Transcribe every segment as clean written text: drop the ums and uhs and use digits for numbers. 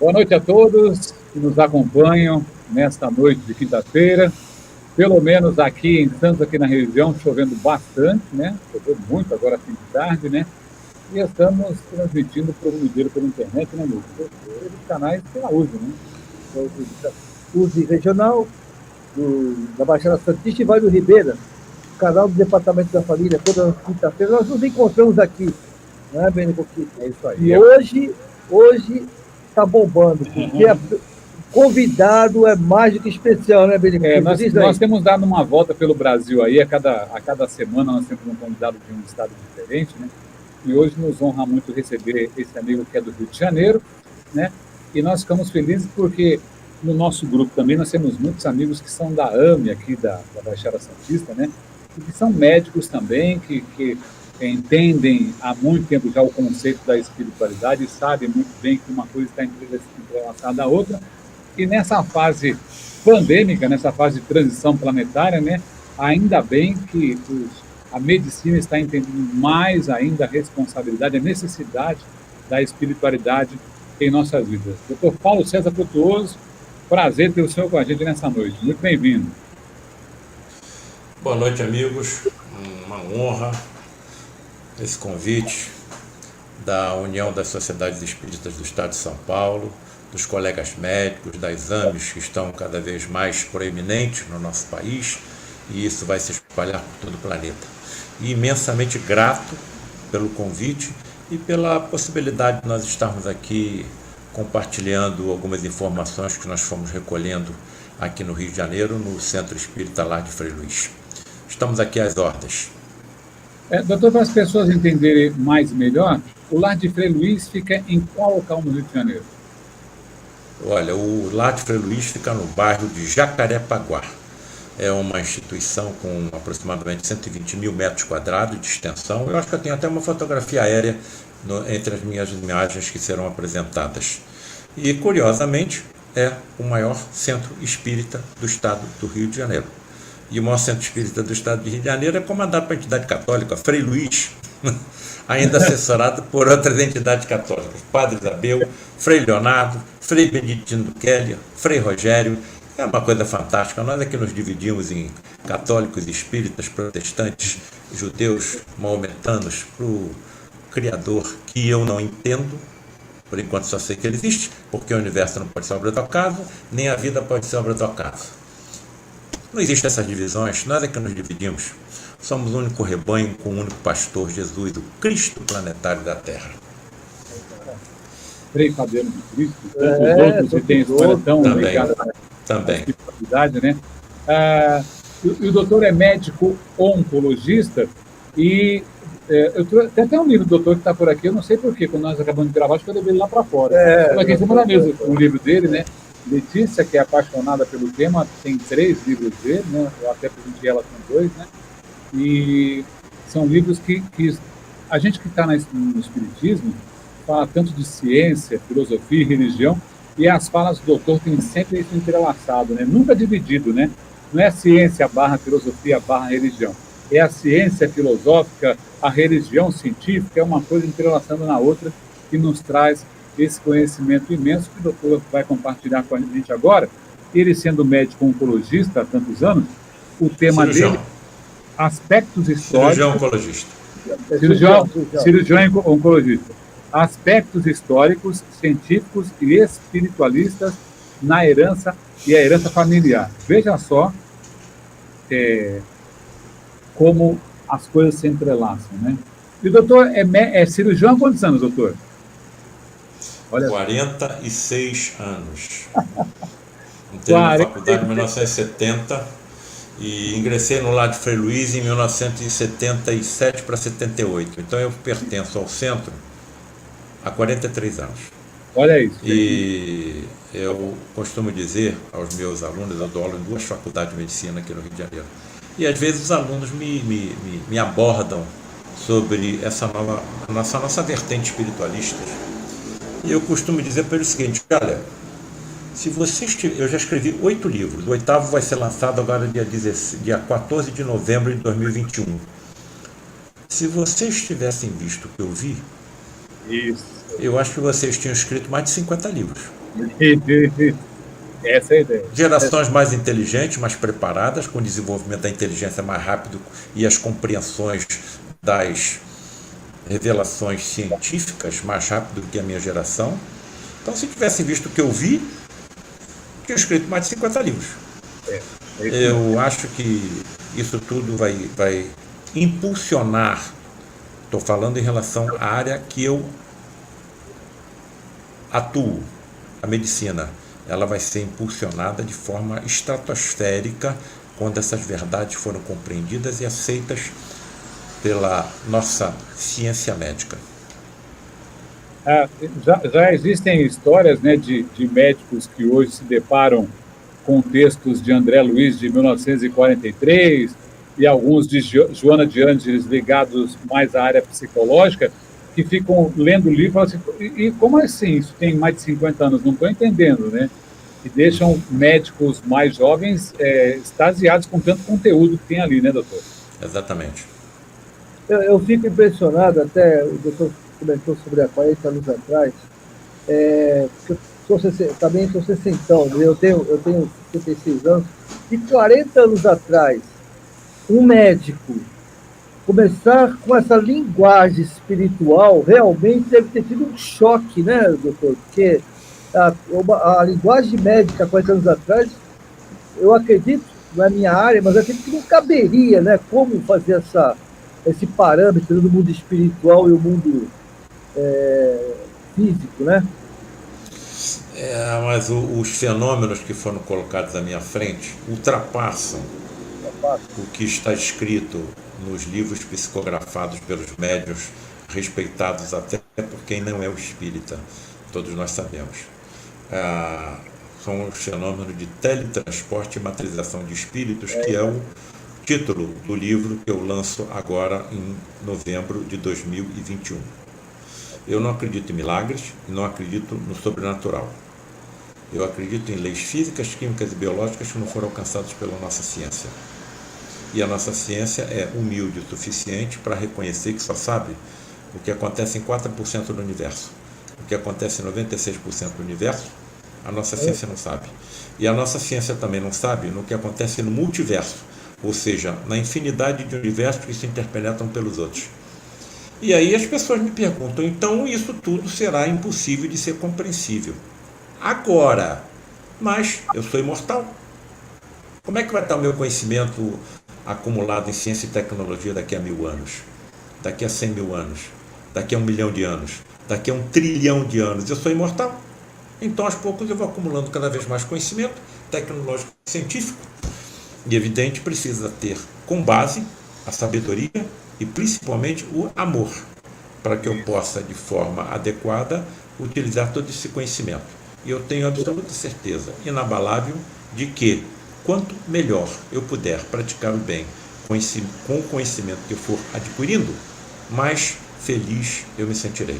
Boa noite a todos que nos acompanham nesta noite de quinta-feira. Pelo menos aqui em Santos, aqui na região, chovendo bastante, né? Choveu muito agora fim de tarde, né? E estamos transmitindo para o mundo inteiro pela internet, né, amigo? Os canais que ela usa, né? Use Regional, da Baixada Santista e Vale do Ribeira, canal do Departamento da Família, toda quinta-feira. Nós nos encontramos aqui, não é, Beni Coquito? É isso aí. E hoje está bombando, porque o convidado é mais do que especial, né, Beni Coquito? Nós temos dado uma volta pelo Brasil aí, a cada semana nós temos um convidado de um estado diferente, né? E hoje nos honra muito receber esse amigo que é do Rio de Janeiro, né? E nós ficamos felizes porque no nosso grupo também nós temos muitos amigos que são da AME aqui da Baixada Santista, né? E que são médicos também, que entendem há muito tempo já o conceito da espiritualidade e sabem muito bem que uma coisa está entrelaçada à outra. E nessa fase pandêmica, nessa fase de transição planetária, né? Ainda bem que a medicina está entendendo mais ainda a responsabilidade, a necessidade da espiritualidade em nossas vidas. Dr. Paulo César Frutuoso, prazer ter o senhor com a gente nessa noite. Muito bem-vindo. Boa noite, amigos. Uma honra esse convite da União das Sociedades Espíritas do Estado de São Paulo, dos colegas médicos, das AMEs que estão cada vez mais proeminentes no nosso país, e isso vai se espalhar por todo o planeta. E imensamente grato pelo convite e pela possibilidade de nós estarmos aqui compartilhando algumas informações que nós fomos recolhendo aqui no Rio de Janeiro, no Centro Espírita Lar de Frei Luís. Estamos aqui às ordens. Doutor, para as pessoas entenderem mais melhor, o Lar de Frei Luís fica em qual local no Rio de Janeiro? Olha, o Lar de Frei Luís fica no bairro de Jacarepaguá. É uma instituição com aproximadamente 120 mil metros quadrados de extensão. Eu acho que eu tenho até uma fotografia aérea entre as minhas imagens que serão apresentadas. E, curiosamente, é o maior centro espírita do estado do Rio de Janeiro. E o maior centro espírita do estado do Rio de Janeiro é comandado pela entidade católica, Frei Luís, ainda assessorado por outras entidades católicas, Padre Isabel, Frei Leonardo, Frei Beneditino Keller, Frei Rogério. É uma coisa fantástica. Nós aqui nos dividimos em católicos, espíritas, protestantes, judeus, maometanos, para o Criador, que eu não entendo, por enquanto só sei que ele existe, porque o universo não pode ser obra do acaso, nem a vida pode ser obra do acaso. Não existem essas divisões, nós é que nos dividimos. Somos o único rebanho com o único pastor, Jesus, o Cristo planetário da Terra. Frei Fabiano de Cristo, tantos outros que têm história tão ligada à espiritualidade, né? E o doutor é médico oncologista e tem até um livro do doutor que está por aqui, eu não sei porquê, quando nós acabamos de gravar, acho que eu levei ele lá para fora. Aqui em cima da mesa, o livro dele, né? Letícia, que é apaixonada pelo tema, tem 3 livros dele, né? Eu até presentei ela com 2, né? E são livros que a gente que está no espiritismo fala tanto de ciência, filosofia e religião, e as falas do doutor têm sempre isso entrelaçado, né? Nunca dividido, né? Não é ciência barra filosofia barra religião. É a ciência filosófica, a religião científica, é uma coisa entrelaçando na outra que nos traz esse conhecimento imenso que o doutor vai compartilhar com a gente agora. Ele sendo médico oncologista há tantos anos, o tema dele, aspectos históricos... Cirurgião oncologista. Cirurgião oncologista. Aspectos históricos, científicos e espiritualistas na herança e a herança familiar. Veja só como as coisas se entrelaçam, né? E o doutor é cirurgião há quantos anos, doutor? Olha, 46 anos. Entrei na faculdade em 1970 e ingressei no Lar de Frei Luís em 1977 para 78. Então eu pertenço ao centro há 43 anos. Olha isso. E eu costumo dizer aos meus alunos, eu dou aula em 2 faculdades de medicina aqui no Rio de Janeiro, e às vezes os alunos me abordam sobre essa nossa vertente espiritualista. E eu costumo dizer para eles o seguinte: olha, se você eu já escrevi 8 livros, o 8º vai ser lançado agora dia 14 de novembro de 2021. Se vocês tivessem visto o que eu vi, eu acho que vocês tinham escrito mais de 50 livros. Essa é a ideia. Gerações mais inteligentes, mais preparadas, com o desenvolvimento da inteligência mais rápido e as compreensões das revelações científicas mais rápido do que a minha geração. Então, se tivessem visto o que eu vi, tinha escrito mais de 50 livros. Eu acho que isso tudo vai impulsionar, estou falando em relação à área que eu atuo, a medicina, ela vai ser impulsionada de forma estratosférica quando essas verdades foram compreendidas e aceitas pela nossa ciência médica. Já existem histórias, né, de médicos que hoje se deparam com textos de André Luiz de 1943 e alguns de Joana de Ângeles ligados mais à área psicológica, que ficam lendo o livro e falam assim, e como assim isso tem mais de 50 anos? Não estou entendendo, né? E deixam médicos mais jovens extasiados com tanto conteúdo que tem ali, né, doutor? Exatamente. Eu fico impressionado, até o doutor comentou sobre há 40 anos atrás, também sou 60, eu tenho 56 anos, e 40 anos atrás, um médico começar com essa linguagem espiritual, realmente deve ter tido um choque, né, doutor? Porque a linguagem médica 40 anos atrás, eu acredito, não é minha área, mas eu acredito que não caberia, né? Como fazer esse parâmetro do mundo espiritual e o mundo físico, né? Mas os fenômenos que foram colocados à minha frente ultrapassam o que está escrito nos livros psicografados pelos médiuns, respeitados até por quem não é o espírita, todos nós sabemos. São os fenômenos de teletransporte e materialização de espíritos, que é o título do livro que eu lanço agora em novembro de 2021. Eu não acredito em milagres e não acredito no sobrenatural. Eu acredito em leis físicas, químicas e biológicas que não foram alcançadas pela nossa ciência. E a nossa ciência é humilde o suficiente para reconhecer que só sabe o que acontece em 4% do universo. O que acontece em 96% do universo, a nossa ciência não sabe. E a nossa ciência também não sabe no que acontece no multiverso, ou seja, na infinidade de universos que se interpenetram pelos outros. E aí as pessoas me perguntam, então isso tudo será impossível de ser compreensível. Agora, mas eu sou imortal. Como é que vai estar o meu conhecimento acumulado em ciência e tecnologia daqui a 1000 anos? Daqui a 100 mil anos? Daqui a 1 milhão de anos? Daqui a 1 trilhão de anos? Eu sou imortal. Então, aos poucos, eu vou acumulando cada vez mais conhecimento tecnológico e científico. E, evidente, precisa ter como base a sabedoria e, principalmente, o amor, para que eu possa, de forma adequada, utilizar todo esse conhecimento. E eu tenho absoluta certeza, inabalável, de que, quanto melhor eu puder praticar o bem com o conhecimento que eu for adquirindo, mais feliz eu me sentirei.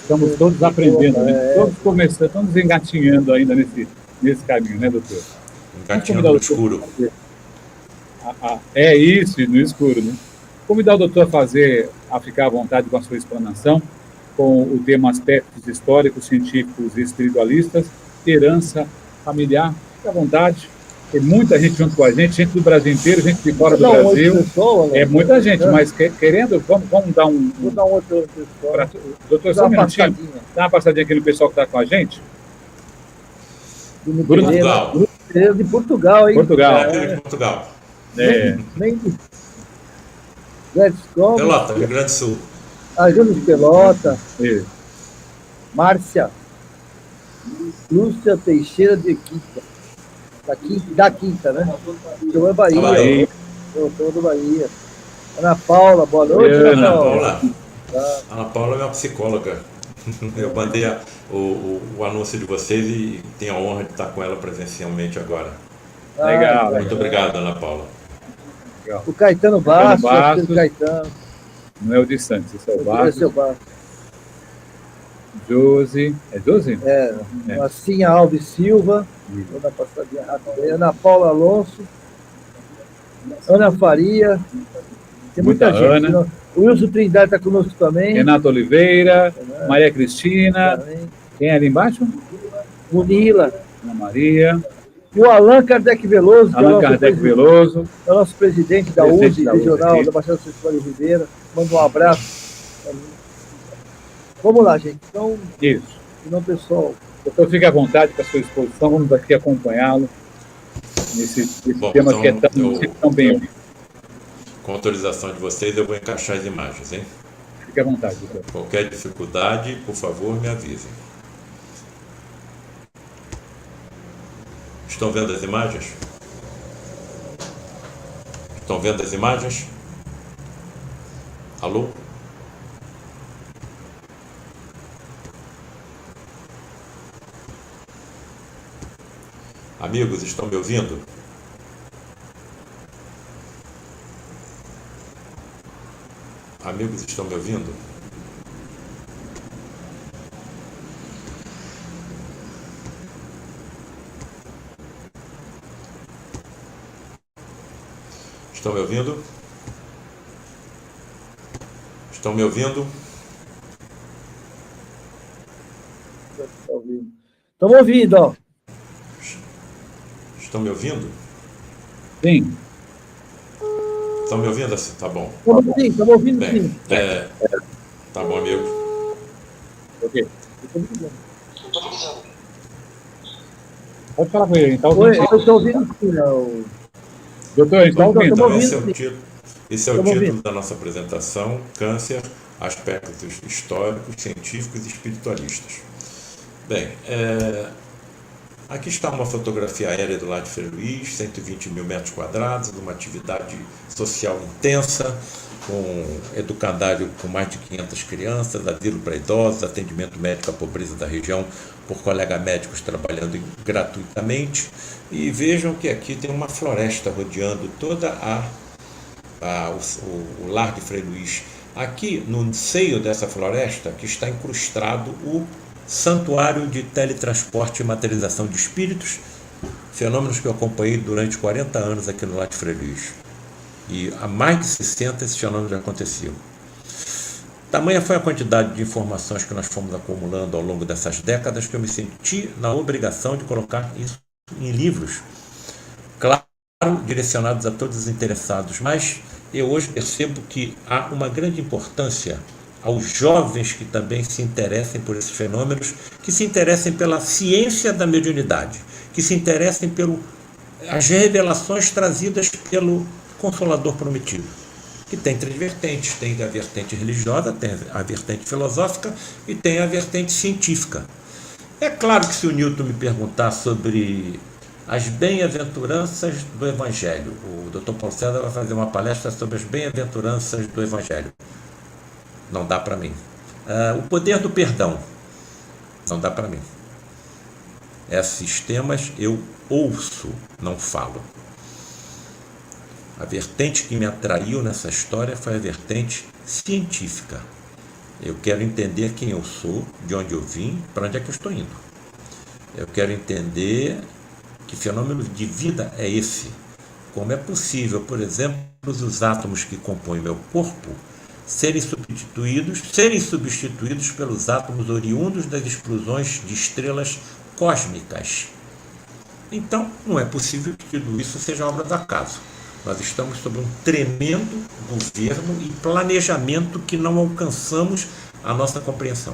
Estamos todos aprendendo, né? Todos começando, estamos engatinhando ainda nesse caminho, né, doutor? Engatinhando no escuro. É isso, no escuro, né? Convidar o doutor a ficar à vontade com a sua explanação, com o tema aspectos históricos, científicos e espiritualistas, herança familiar. Fique à vontade. Tem muita gente junto com a gente do Brasil inteiro, gente de fora do Brasil. É muita gente, mas querendo, vamos dar um... Vou dar um outro pessoal. Doutor, só um minutinho. Dá uma passadinha aqui no pessoal que está com a gente. Portugal. De Portugal, hein? Portugal. De Portugal. Pelota, Rio Grande do Sul. Júnior de Pelota. Márcia. Lúcia Teixeira de Quinta. Da Quinta, né? Eu é Bahia. Eu sou do Bahia. Ana Paula, boa noite, Ana Paula. Ana Paula é minha psicóloga. Eu mandei o anúncio de vocês e tenho a honra de estar com ela presencialmente agora. Legal. Muito obrigado, Ana Paula. Legal. O Caetano Bastos. Não é o de Santos, esse é o Bastos. Esse é o Bastos. Josi. É Josi? Marcinha Alves Silva. Vou dar passadinha rápida. Ana Paula Alonso. Ana Faria. Tem muita gente. Ana. O Wilson Trindade está conosco também. Renata Oliveira. Maria Cristina. Quem é ali embaixo? Munila. Ana Maria. O Allan Kardec Veloso, que Allan Kardec Veloso. é o nosso presidente da Presidente USE, da regional, USE. da Baixada Sexual de Ribeira. Manda um abraço. Vamos lá, gente. Então, Isso. não, pessoal. Doutor, fique à vontade com a sua exposição. Vamos aqui acompanhá-lo nesse Bom, tema então, que é tão bem-vindo. Com autorização de vocês, eu vou encaixar as imagens, hein? Fique à vontade, doutor. Qualquer dificuldade, por favor, me avisem. Estão vendo as imagens? Estão vendo as imagens? Alô? Amigos, estão me ouvindo? Amigos, estão me ouvindo? Estão me ouvindo? Estão me ouvindo? Estamos ouvindo, ó. Estão me ouvindo? Sim. Estão me ouvindo? Tá bom. Estamos ouvindo, Bem, sim. tá bom, amigo. Ok. Pode falar com ele, então. Eu estou ouvindo sim, não. Doutor, a gente está ouvindo. Estamos Esse é o título da nossa apresentação: Câncer, aspectos históricos, científicos e espiritualistas. Bem, aqui está uma fotografia aérea do Lar de Frei Luís, 120 mil metros quadrados, de uma atividade social intensa, com educandário com mais de 500 crianças, asilo para idosos, atendimento médico à pobreza da região por colegas médicos trabalhando gratuitamente. E vejam que aqui tem uma floresta rodeando toda o Lar de Frei Luís. Aqui no seio dessa floresta que está incrustado o Santuário de Teletransporte e Materialização de Espíritos, fenômenos que eu acompanhei durante 40 anos aqui no Lar de Frei Luís. E há mais de 60 esses fenômenos aconteciam. Tamanha foi a quantidade de informações que nós fomos acumulando ao longo dessas décadas que eu me senti na obrigação de colocar isso em livros, claro, direcionados a todos os interessados, mas eu hoje percebo que há uma grande importância aos jovens que também se interessem por esses fenômenos, que se interessem pela ciência da mediunidade, que se interessem pelas revelações trazidas pelo Consolador Prometido, que tem três vertentes: tem a vertente religiosa, tem a vertente filosófica e tem a vertente científica. É claro que se o Newton me perguntar sobre as bem-aventuranças do Evangelho, o Dr. Paulo César vai fazer uma palestra sobre as bem-aventuranças do Evangelho. Não dá para mim. O poder do perdão. Não dá para mim. Esses temas eu ouço, não falo. A vertente que me atraiu nessa história foi a vertente científica. Eu quero entender quem eu sou, de onde eu vim, para onde é que eu estou indo. Eu quero entender que fenômeno de vida é esse. Como é possível, por exemplo, os átomos que compõem meu corpo serem substituídos pelos átomos oriundos das explosões de estrelas cósmicas. Então, não é possível que tudo isso seja obra do acaso. Nós estamos sob um tremendo governo e planejamento que não alcançamos a nossa compreensão.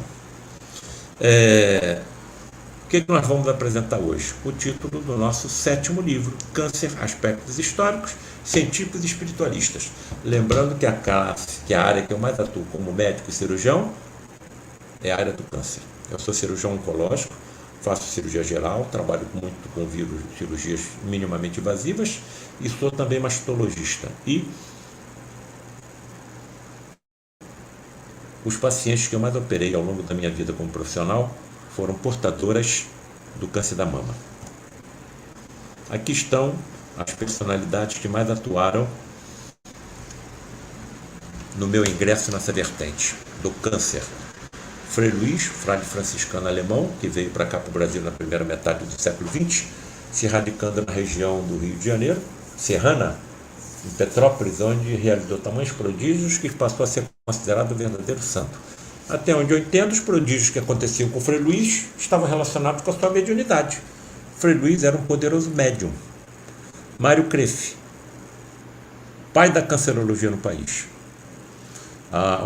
O que nós vamos apresentar hoje? O título do nosso 7º livro, Câncer, Aspectos Históricos, Científicos e Espiritualistas. Lembrando que a área que eu mais atuo como médico e cirurgião é a área do câncer. Eu sou cirurgião oncológico, faço cirurgia geral, trabalho muito com vírus, cirurgias minimamente invasivas e sou também mastologista. E os pacientes que eu mais operei ao longo da minha vida como profissional foram portadoras do câncer da mama. Aqui estão as personalidades que mais atuaram no meu ingresso nessa vertente do câncer. Frei Luís, frade franciscano alemão, que veio para cá para o Brasil na primeira metade do século XX, se radicando na região do Rio de Janeiro, Serrana, em Petrópolis, onde realizou tamanhos prodígios que passou a ser considerado um verdadeiro santo. Até onde eu entendo, os prodígios que aconteciam com o Frei Luís estavam relacionados com a sua mediunidade. O Frei Luís era um poderoso médium. Mário Crefft, pai da cancerologia no país,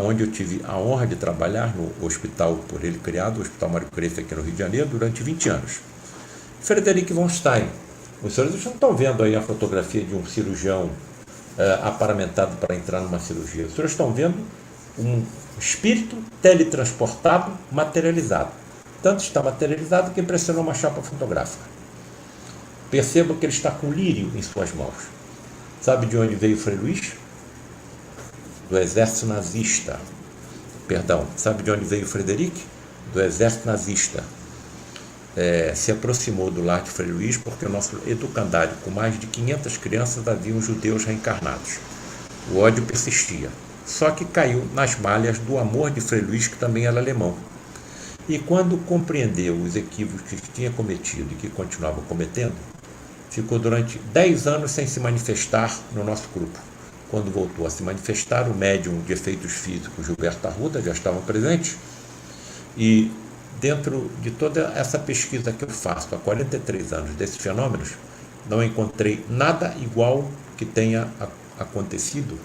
onde eu tive a honra de trabalhar no hospital por ele criado, o Hospital Mário Crefft aqui no Rio de Janeiro, durante 20 anos. Frederic von Stein, os senhores não estão vendo aí a fotografia de um cirurgião aparamentado para entrar numa cirurgia. Os senhores estão vendo um espírito teletransportado, materializado. Tanto está materializado que impressionou uma chapa fotográfica. Perceba que ele está com lírio em suas mãos. Sabe de onde veio o Frei Luís? Do exército nazista. Perdão, sabe de onde veio o Frederic? Do exército nazista. Se aproximou do lar de Frei Luís porque o nosso educandário, com mais de 500 crianças, haviam judeus reencarnados. O ódio persistia. Só que caiu nas malhas do amor de Frei Luís, que também era alemão. E quando compreendeu os equívocos que tinha cometido e que continuava cometendo, ficou durante 10 anos sem se manifestar no nosso grupo. Quando voltou a se manifestar, o médium de efeitos físicos Gilberto Arruda já estavam presentes, e dentro de toda essa pesquisa que eu faço há 43 anos desses fenômenos, não encontrei nada igual que tenha acontecido,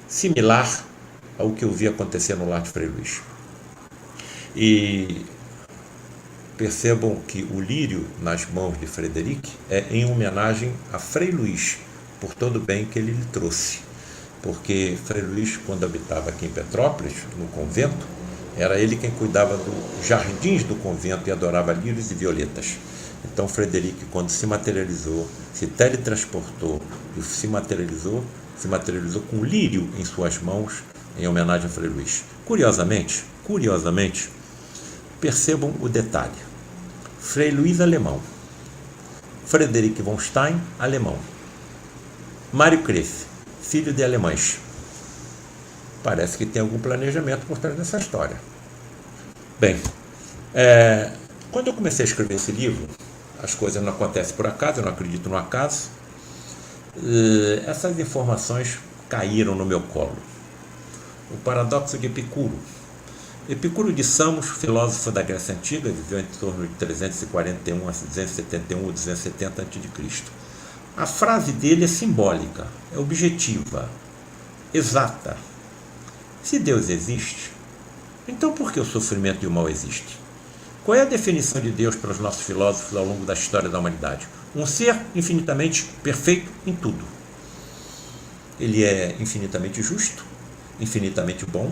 similar ao que eu vi acontecer no lar de Frei Luís. E percebam que o lírio nas mãos de Frederic é em homenagem a Frei Luís, por todo o bem que ele lhe trouxe. Porque Frei Luís, quando habitava aqui em Petrópolis, no convento, era ele quem cuidava dos jardins do convento e adorava lírios e violetas. Então Frederic, quando se materializou, se teletransportou e se materializou com lírio em suas mãos, em homenagem a Frei Luís. Curiosamente, percebam o detalhe. Frei Luís, alemão. Frederic von Stein, alemão. Mário Crefft, filho de alemães. Parece que tem algum planejamento por trás dessa história. Bem, quando eu comecei a escrever esse livro, as coisas não acontecem por acaso, eu não acredito no acaso. Essas informações caíram no meu colo. O paradoxo de Epicuro. Epicuro de Samos, filósofo da Grécia Antiga, viveu em torno de 341 a 271 ou 270 a.C. A frase dele é simbólica, é objetiva, exata. Se Deus existe, então por que o sofrimento e o mal existem? Qual é a definição de Deus para os nossos filósofos ao longo da história da humanidade? Um ser infinitamente perfeito em tudo. Ele é infinitamente justo, infinitamente bom,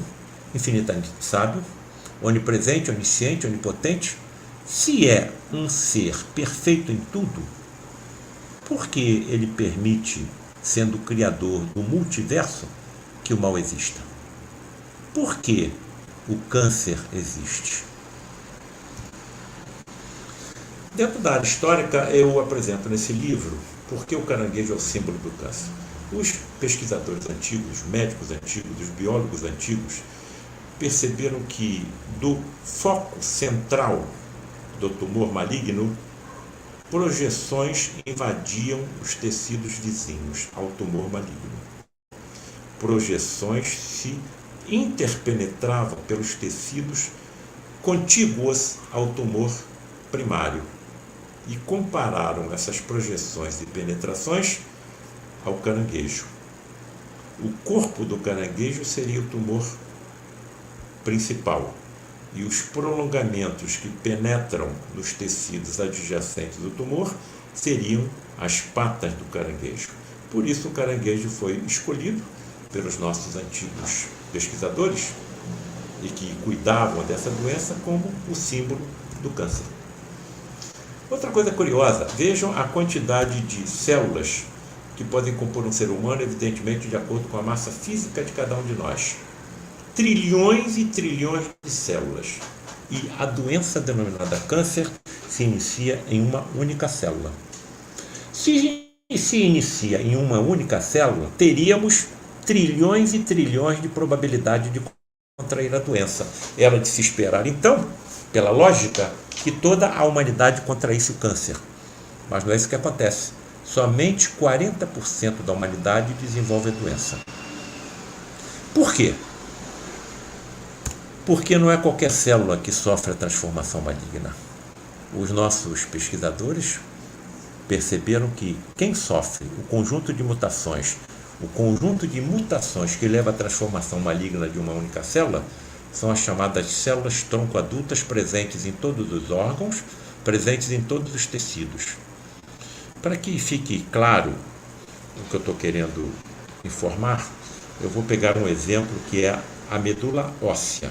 infinitamente sábio, onipresente, onisciente, onipotente. Se é um ser perfeito em tudo, por que ele permite, sendo o criador do multiverso, que o mal exista? Por que o câncer existe? Dentro da área histórica, eu apresento nesse livro por que o caranguejo é o símbolo do câncer. Os pesquisadores antigos, os médicos antigos, os biólogos antigos, perceberam que do foco central do tumor maligno, projeções invadiam os tecidos vizinhos ao tumor maligno. Projeções se interpenetravam pelos tecidos contíguos ao tumor primário e compararam essas projeções e penetrações ao caranguejo. O corpo do caranguejo seria o tumor principal e os prolongamentos que penetram nos tecidos adjacentes do tumor seriam as patas do caranguejo. Por isso o caranguejo foi escolhido pelos nossos antigos pesquisadores e que cuidavam dessa doença como o símbolo do câncer. Outra coisa curiosa, vejam a quantidade de células que podem compor um ser humano, evidentemente de acordo com a massa física de cada um de nós. Trilhões e trilhões de células. E a doença denominada câncer se inicia em uma única célula. Se inicia em uma única célula, teríamos trilhões e trilhões de probabilidade de contrair a doença. Era de se esperar, então, pela lógica, que toda a humanidade contraísse o câncer. Mas não é isso que acontece. Somente 40% da humanidade desenvolve a doença. Por quê? Porque não é qualquer célula que sofre a transformação maligna. Os nossos pesquisadores perceberam que quem sofre o conjunto de mutações que leva à transformação maligna de uma única célula são as chamadas células tronco adultas presentes em todos os órgãos, presentes em todos os tecidos. Para que fique claro o que eu estou querendo informar, eu vou pegar um exemplo que é a medula óssea,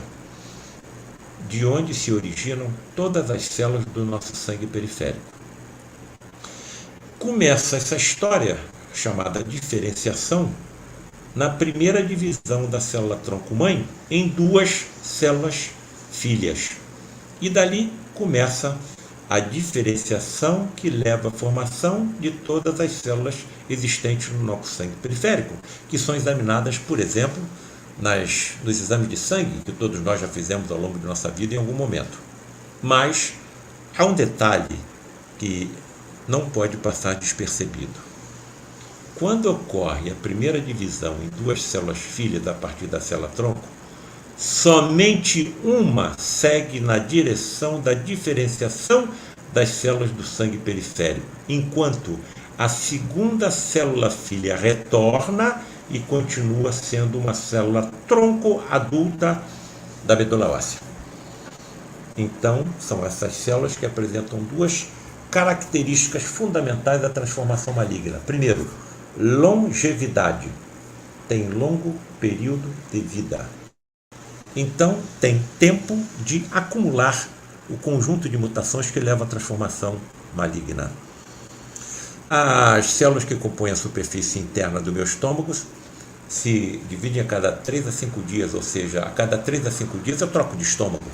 de onde se originam todas as células do nosso sangue periférico. Começa essa história, chamada diferenciação, na primeira divisão da célula tronco-mãe em duas células filhas. E dali começa a diferenciação que leva à formação de todas as células existentes no nosso sangue periférico, que são examinadas, por exemplo, nos exames de sangue, que todos nós já fizemos ao longo de nossa vida em algum momento. Mas há um detalhe que não pode passar despercebido. Quando ocorre a primeira divisão em duas células filhas a partir da célula-tronco, somente uma segue na direção da diferenciação das células do sangue periférico, enquanto a segunda célula filha retorna e continua sendo uma célula tronco adulta da medula óssea. Então, são essas células que apresentam duas características fundamentais da transformação maligna. Primeiro, longevidade. Tem longo período de vida. Então, tem tempo de acumular o conjunto de mutações que leva à transformação maligna. As células que compõem a superfície interna do meu estômago se dividem a cada 3 a 5 dias, ou seja, a cada 3 a 5 dias eu troco de estômago.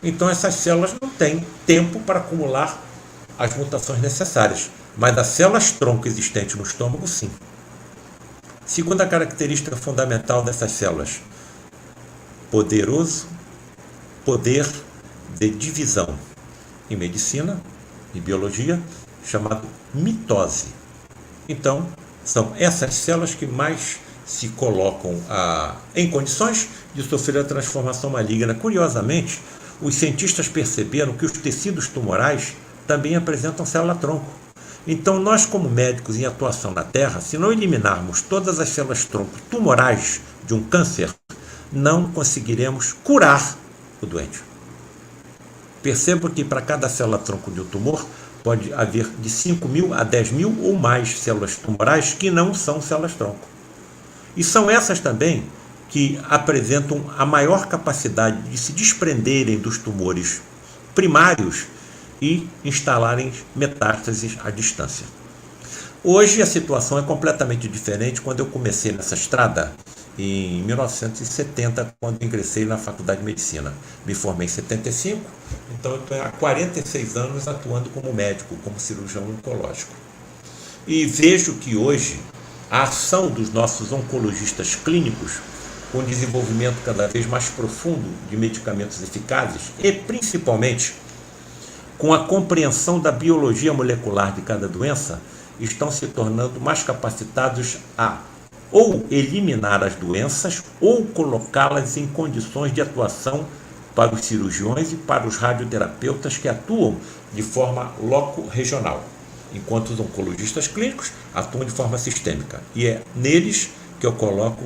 Então, essas células não têm tempo para acumular as mutações necessárias, mas as células-tronco existentes no estômago, sim. Segunda característica fundamental dessas células: poderoso poder de divisão. Em medicina e biologia, chamado mitose. Então, são essas células que mais se colocam em condições de sofrer a transformação maligna. Curiosamente, os cientistas perceberam que os tecidos tumorais também apresentam célula-tronco. Então, nós, como médicos em atuação na Terra, se não eliminarmos todas as células-tronco tumorais de um câncer, não conseguiremos curar o doente. Percebo que para cada célula-tronco de um tumor pode haver de 5.000 a 10.000 ou mais células tumorais que não são células-tronco. E são essas também que apresentam a maior capacidade de se desprenderem dos tumores primários e instalarem metástases à distância. Hoje a situação é completamente diferente. Quando eu comecei nessa estrada, em 1970, quando ingressei na Faculdade de Medicina. Me formei em 75, então eu estou há 46 anos atuando como médico, como cirurgião oncológico. E vejo que hoje a ação dos nossos oncologistas clínicos, com o desenvolvimento cada vez mais profundo de medicamentos eficazes e principalmente com a compreensão da biologia molecular de cada doença, estão se tornando mais capacitados a ou eliminar as doenças ou colocá-las em condições de atuação para os cirurgiões e para os radioterapeutas que atuam de forma loco-regional, enquanto os oncologistas clínicos atuam de forma sistêmica. E é neles que eu coloco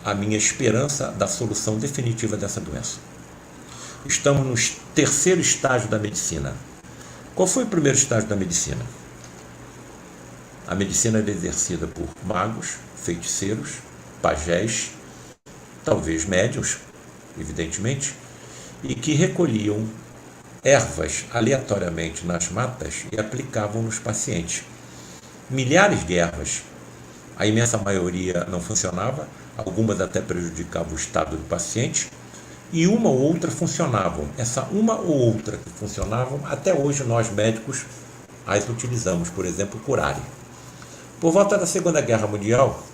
a minha esperança da solução definitiva dessa doença. Estamos no terceiro estágio da medicina. Qual foi o primeiro estágio da medicina? A medicina era exercida por magos, feiticeiros, pajés, talvez médiuns, evidentemente, e que recolhiam ervas aleatoriamente nas matas e aplicavam nos pacientes. Milhares de ervas, a imensa maioria não funcionava, algumas até prejudicavam o estado do paciente, e uma ou outra funcionavam. Essa uma ou outra que funcionavam, até hoje nós médicos as utilizamos, por exemplo, curare. Por volta da Segunda Guerra Mundial,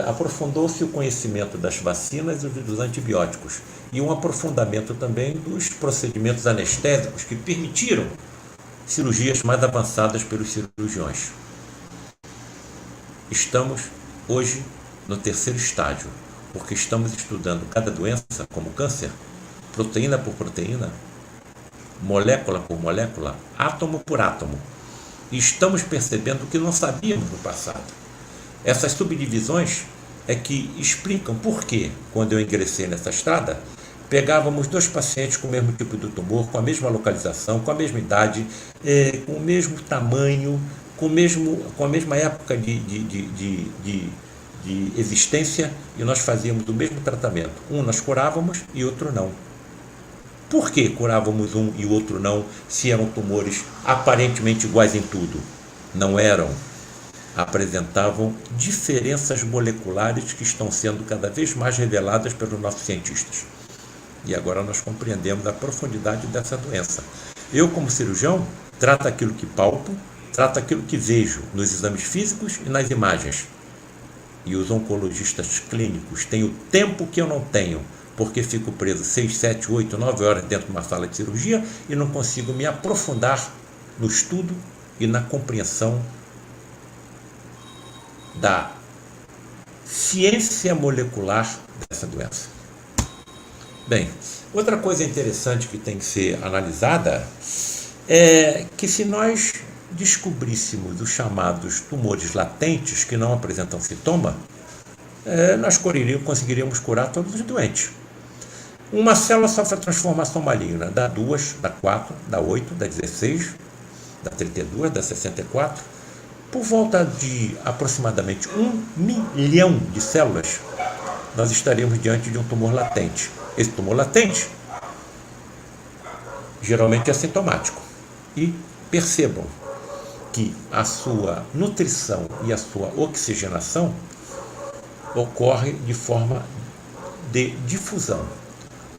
aprofundou-se o conhecimento das vacinas e dos antibióticos e um aprofundamento também dos procedimentos anestésicos que permitiram cirurgias mais avançadas pelos cirurgiões. Estamos hoje no terceiro estágio, porque estamos estudando cada doença, como câncer, proteína por proteína, molécula por molécula, átomo por átomo. E estamos percebendo o que não sabíamos no passado. Essas subdivisões é que explicam por que, quando eu ingressei nessa estrada, pegávamos 2 pacientes com o mesmo tipo de tumor, com a mesma localização, com a mesma idade, com o mesmo tamanho, com a mesma época de existência, e nós fazíamos o mesmo tratamento. Um nós curávamos e outro não. Por que curávamos um e o outro não, se eram tumores aparentemente iguais em tudo? Não eram. Apresentavam diferenças moleculares que estão sendo cada vez mais reveladas pelos nossos cientistas. E agora nós compreendemos a profundidade dessa doença. Eu, como cirurgião, trato aquilo que palpo, trato aquilo que vejo nos exames físicos e nas imagens. E os oncologistas clínicos têm o tempo que eu não tenho, porque fico preso 6, 7, 8, 9 horas dentro de uma sala de cirurgia e não consigo me aprofundar no estudo e na compreensão da ciência molecular dessa doença. Bem, outra coisa interessante que tem que ser analisada é que se nós descobríssemos os chamados tumores latentes que não apresentam sintoma, nós conseguiríamos curar todos os doentes. Uma célula sofre a transformação maligna, dá 2, dá 4, dá 8, dá 16, dá 32, dá 64. Por volta de aproximadamente 1 milhão de células, nós estaremos diante de um tumor latente. Esse tumor latente geralmente é sintomático. E percebam que a sua nutrição e a sua oxigenação ocorre de forma de difusão.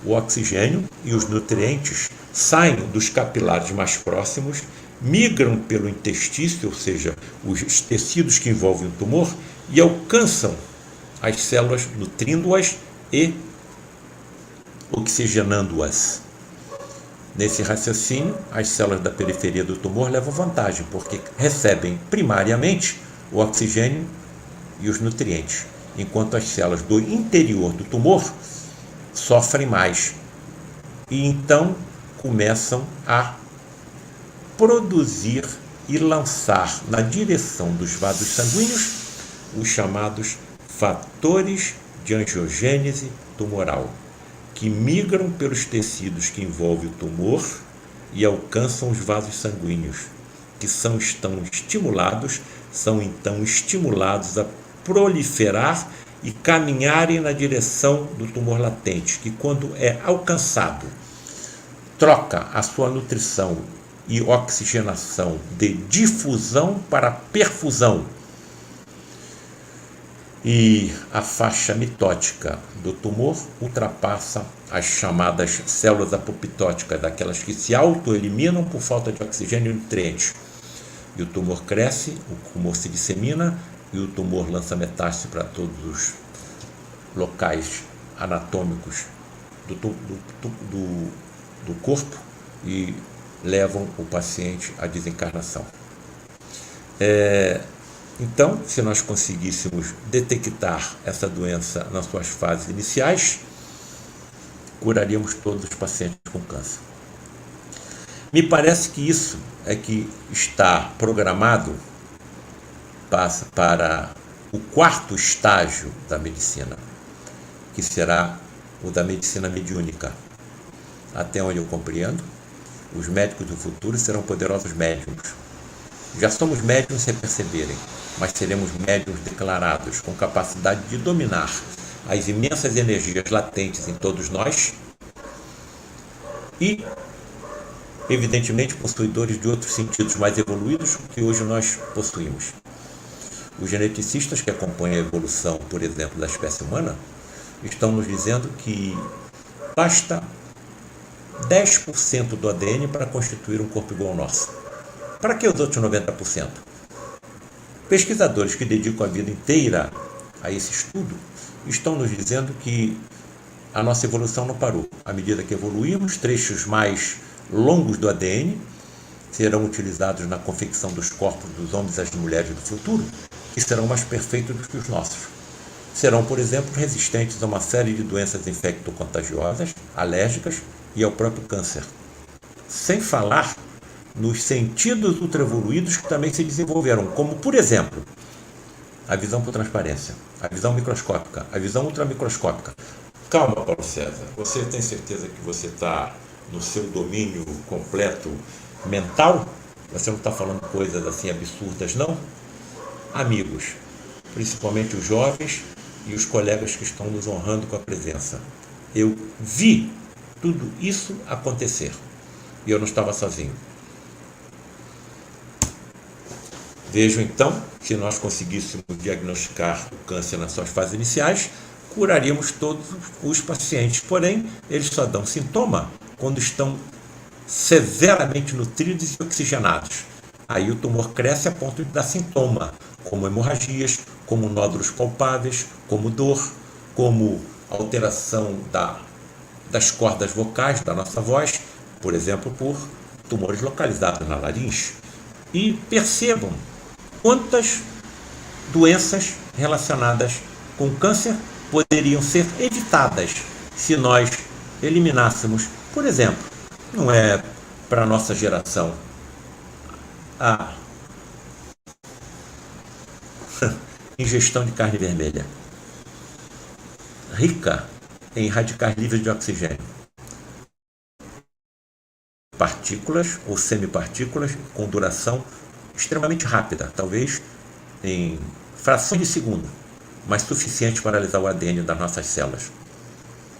O oxigênio e os nutrientes saem dos capilares mais próximos, migram pelo intestício, ou seja, os tecidos que envolvem o tumor, e alcançam as células, nutrindo-as e oxigenando-as. Nesse raciocínio, as células da periferia do tumor levam vantagem, porque recebem primariamente o oxigênio e os nutrientes, enquanto as células do interior do tumor sofrem mais e então começam a produzir e lançar na direção dos vasos sanguíneos os chamados fatores de angiogênese tumoral, que migram pelos tecidos que envolvem o tumor e alcançam os vasos sanguíneos, que são então estimulados a proliferar e caminharem na direção do tumor latente, que quando é alcançado, troca a sua nutrição e oxigenação de difusão para perfusão. E a faixa mitótica do tumor ultrapassa as chamadas células apoptóticas, daquelas que se autoeliminam por falta de oxigênio e nutrientes. E o tumor cresce, o tumor se dissemina e o tumor lança metástase para todos os locais anatômicos do corpo e levam o paciente à desencarnação. Então, se nós conseguíssemos detectar essa doença nas suas fases iniciais, curaríamos todos os pacientes com câncer. Me parece que isso é que está programado para o 4º estágio da medicina, que será o da medicina mediúnica. Até onde eu compreendo, os médicos do futuro serão poderosos médiums. Já somos médiums sem perceberem, mas seremos médiums declarados, com capacidade de dominar as imensas energias latentes em todos nós e, evidentemente, possuidores de outros sentidos mais evoluídos que hoje nós possuímos. Os geneticistas que acompanham a evolução, por exemplo, da espécie humana, estão nos dizendo que basta 10% do ADN para constituir um corpo igual ao nosso. Para que os outros 90%? Pesquisadores que dedicam a vida inteira a esse estudo estão nos dizendo que a nossa evolução não parou. À medida que evoluímos, trechos mais longos do ADN serão utilizados na confecção dos corpos dos homens e das mulheres do futuro, que serão mais perfeitos do que os nossos. serão, por exemplo, resistentes a uma série de doenças infecto-contagiosas, alérgicas e ao próprio câncer. Sem falar nos sentidos ultraevoluídos que também se desenvolveram, como, por exemplo, a visão por transparência, a visão microscópica, a visão ultramicroscópica. Calma, Paulo César, você tem certeza que você está no seu domínio completo mental? Você não está falando coisas assim absurdas, não? Amigos, principalmente os jovens e os colegas que estão nos honrando com a presença, eu vi tudo isso acontecer e eu não estava sozinho. Vejo então, se nós conseguíssemos diagnosticar o câncer nas suas fases iniciais, curaríamos todos os pacientes, porém, eles só dão sintoma quando estão severamente nutridos e oxigenados. Aí o tumor cresce a ponto de dar sintoma, como hemorragias, como nódulos palpáveis, como dor, como alteração das cordas vocais da nossa voz, por exemplo, por tumores localizados na laringe. E percebam quantas doenças relacionadas com câncer poderiam ser evitadas se nós eliminássemos, por exemplo, não é para a nossa geração, a ingestão de carne vermelha, rica em radicais livres de oxigênio, partículas ou semipartículas com duração extremamente rápida, talvez em frações de segundo, mas suficiente para analisar o ADN das nossas células.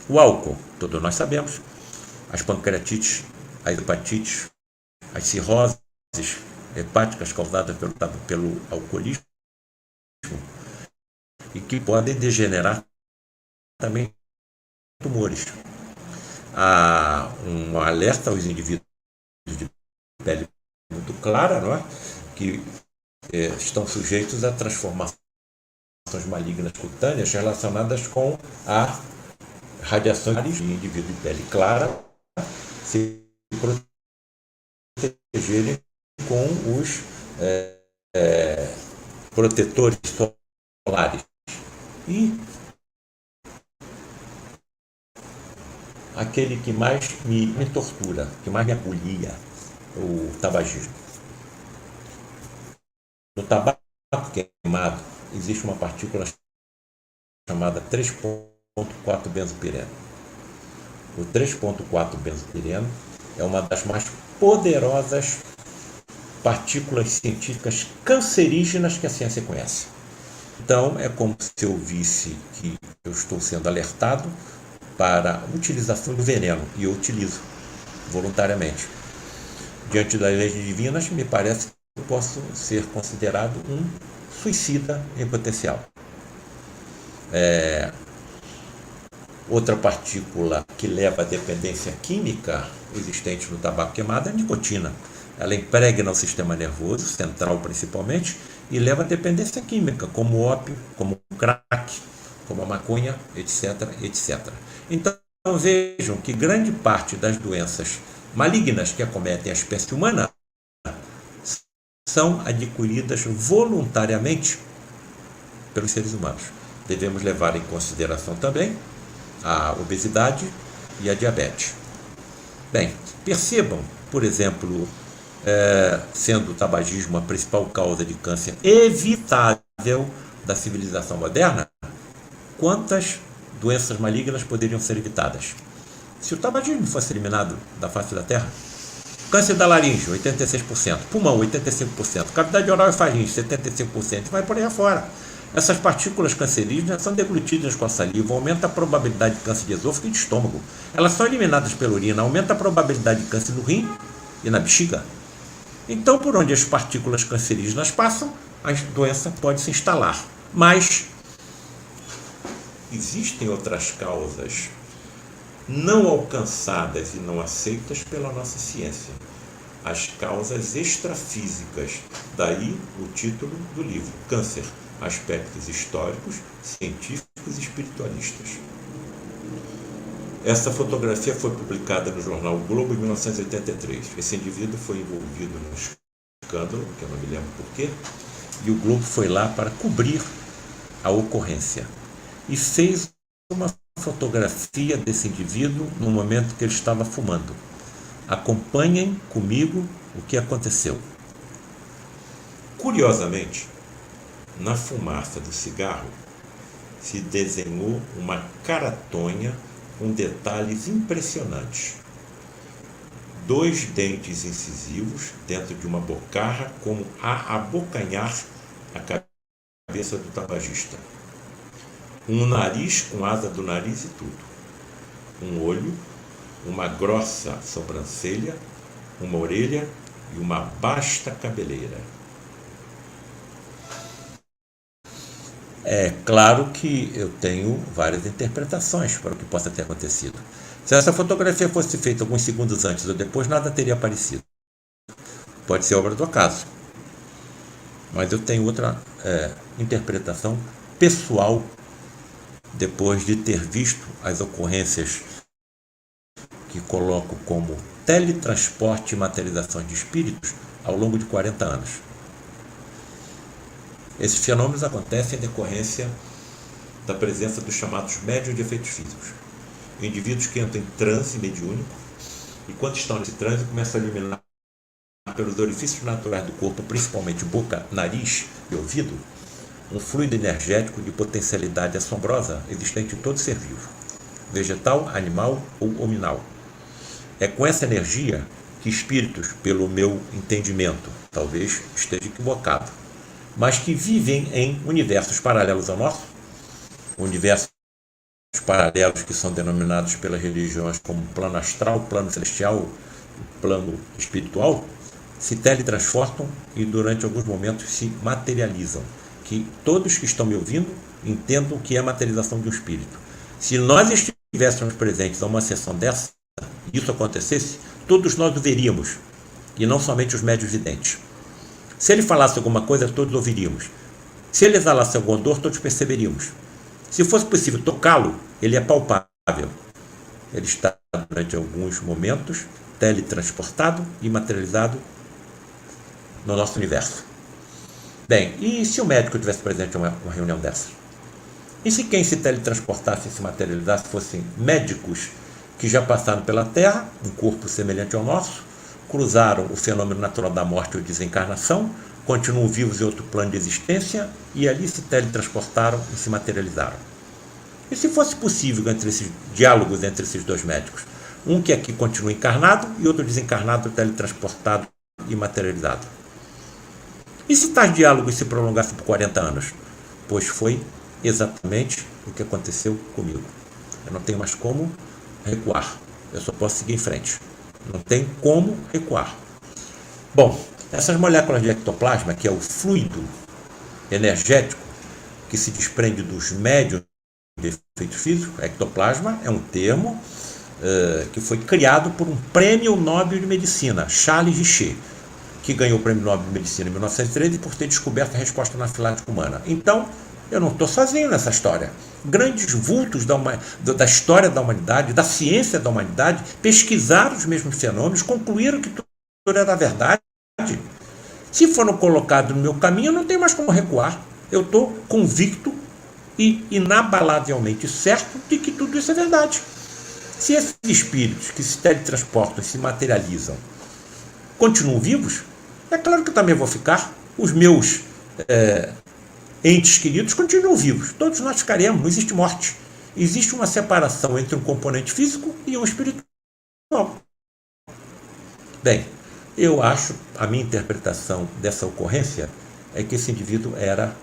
O álcool, todos nós sabemos, as pancreatites, as hepatites, as cirroses hepáticas causadas pelo alcoolismo e que podem degenerar também em tumores. Há um alerta aos indivíduos de pele muito clara, não é? Que estão sujeitos a transformações malignas cutâneas relacionadas com a radiação de indivíduos de pele clara se protegerem com os protetores solares. E aquele que mais me tortura, que mais me agonia, o tabagismo. No tabaco queimado existe uma partícula chamada 3,4 benzopireno. O 3,4 benzopireno é uma das mais poderosas partículas científicas cancerígenas que a ciência conhece. Então, é como se eu visse que eu estou sendo alertado para a utilização do veneno, e eu utilizo voluntariamente. Diante das leis divinas, me parece que eu posso ser considerado um suicida em potencial. Outra partícula que leva à dependência química existente no tabaco queimado é a nicotina. Ela impregna o sistema nervoso central principalmente e leva à dependência química, como o ópio, como o crack, como a maconha, etc, etc. Então vejam que grande parte das doenças malignas que acometem a espécie humana são adquiridas voluntariamente pelos seres humanos. Devemos levar em consideração também a obesidade e a diabetes. Bem, percebam, por exemplo, sendo o tabagismo a principal causa de câncer evitável da civilização moderna, quantas doenças malignas poderiam ser evitadas se o tabagismo fosse eliminado da face da Terra? Câncer da laringe, 86%, pulmão, 85%, cavidade oral e faringe, 75%, vai por aí afora. Essas partículas cancerígenas são deglutidas com a saliva, aumenta a probabilidade de câncer de esôfago e de estômago. Elas são eliminadas pela urina, aumenta a probabilidade de câncer no rim e na bexiga. Então, por onde as partículas cancerígenas passam, a doença pode se instalar. Mas existem outras causas não alcançadas e não aceitas pela nossa ciência. As causas extrafísicas. Daí o título do livro, Câncer, aspectos históricos, científicos e espiritualistas. Essa fotografia foi publicada no jornal o Globo em 1983. Esse indivíduo foi envolvido num escândalo, que eu não me lembro porquê, e o Globo foi lá para cobrir a ocorrência. e fez uma fotografia desse indivíduo no momento que ele estava fumando. Acompanhem comigo o que aconteceu. Curiosamente, na fumaça do cigarro se desenhou uma caratonha com detalhes impressionantes. 2 dentes incisivos dentro de uma bocarra, como a abocanhar a cabeça do tabagista. Um nariz com asa do nariz e tudo. Um olho, uma grossa sobrancelha, uma orelha e uma vasta cabeleira. É claro que eu tenho várias interpretações para o que possa ter acontecido. Se essa fotografia fosse feita alguns segundos antes ou depois, nada teria aparecido. Pode ser obra do acaso. Mas eu tenho outra interpretação pessoal depois de ter visto as ocorrências que coloco como teletransporte e materialização de espíritos ao longo de 40 anos. Esses fenômenos acontecem em decorrência da presença dos chamados médiuns de efeitos físicos. Indivíduos que entram em transe mediúnico e, quando estão nesse transe, começam a eliminar pelos orifícios naturais do corpo, principalmente boca, nariz e ouvido, um fluido energético de potencialidade assombrosa existente em todo ser vivo, vegetal, animal ou hominal. É com essa energia que espíritos, pelo meu entendimento, talvez esteja equivocado, mas que vivem em universos paralelos ao nosso, universos paralelos que são denominados pelas religiões como plano astral, plano celestial, plano espiritual, se teletransportam e durante alguns momentos se materializam. Que todos que estão me ouvindo entendam o que é a materialização de um espírito. Se nós estivéssemos presentes a uma sessão dessa, e isso acontecesse, todos nós o veríamos, e não somente os médiuns videntes. Se ele falasse alguma coisa, todos ouviríamos. Se ele exalasse algum odor, todos perceberíamos. Se fosse possível tocá-lo, ele é palpável. Ele está, durante alguns momentos, teletransportado e materializado no nosso universo. Bem, e se o médico estivesse presente em uma reunião dessa? E se quem se teletransportasse e se materializasse fossem médicos que já passaram pela Terra, um corpo semelhante ao nosso, cruzaram o fenômeno natural da morte ou desencarnação, continuam vivos em outro plano de existência e ali se teletransportaram e se materializaram? E se fosse possível entre esses diálogos entre esses 2 médicos, um que aqui continua encarnado e outro desencarnado, teletransportado e materializado? E se tais diálogos se prolongassem por 40 anos? Pois foi exatamente o que aconteceu comigo. Eu não tenho mais como recuar, eu só posso seguir em frente. Não tem como recuar. Bom, essas moléculas de ectoplasma, que é o fluido energético que se desprende dos médiuns de efeito físico, ectoplasma é um termo que foi criado por um prêmio Nobel de Medicina, Charles Richet, que ganhou o prêmio Nobel de Medicina em 1913 por ter descoberto a resposta anafilática humana. Então, eu não estou sozinho nessa história. Grandes vultos da história da humanidade, da ciência da humanidade, pesquisaram os mesmos fenômenos, concluíram que tudo era verdade. Se foram colocados no meu caminho, eu não tenho mais como recuar. Eu estou convicto e inabalavelmente certo de que tudo isso é verdade. Se esses espíritos que se teletransportam e se materializam continuam vivos, é claro que eu também vou ficar. Os meus entes queridos continuam vivos. Todos nós ficaremos, não existe morte. Existe uma separação entre um componente físico e um espiritual. Bem, eu acho, a minha interpretação dessa ocorrência é que esse indivíduo era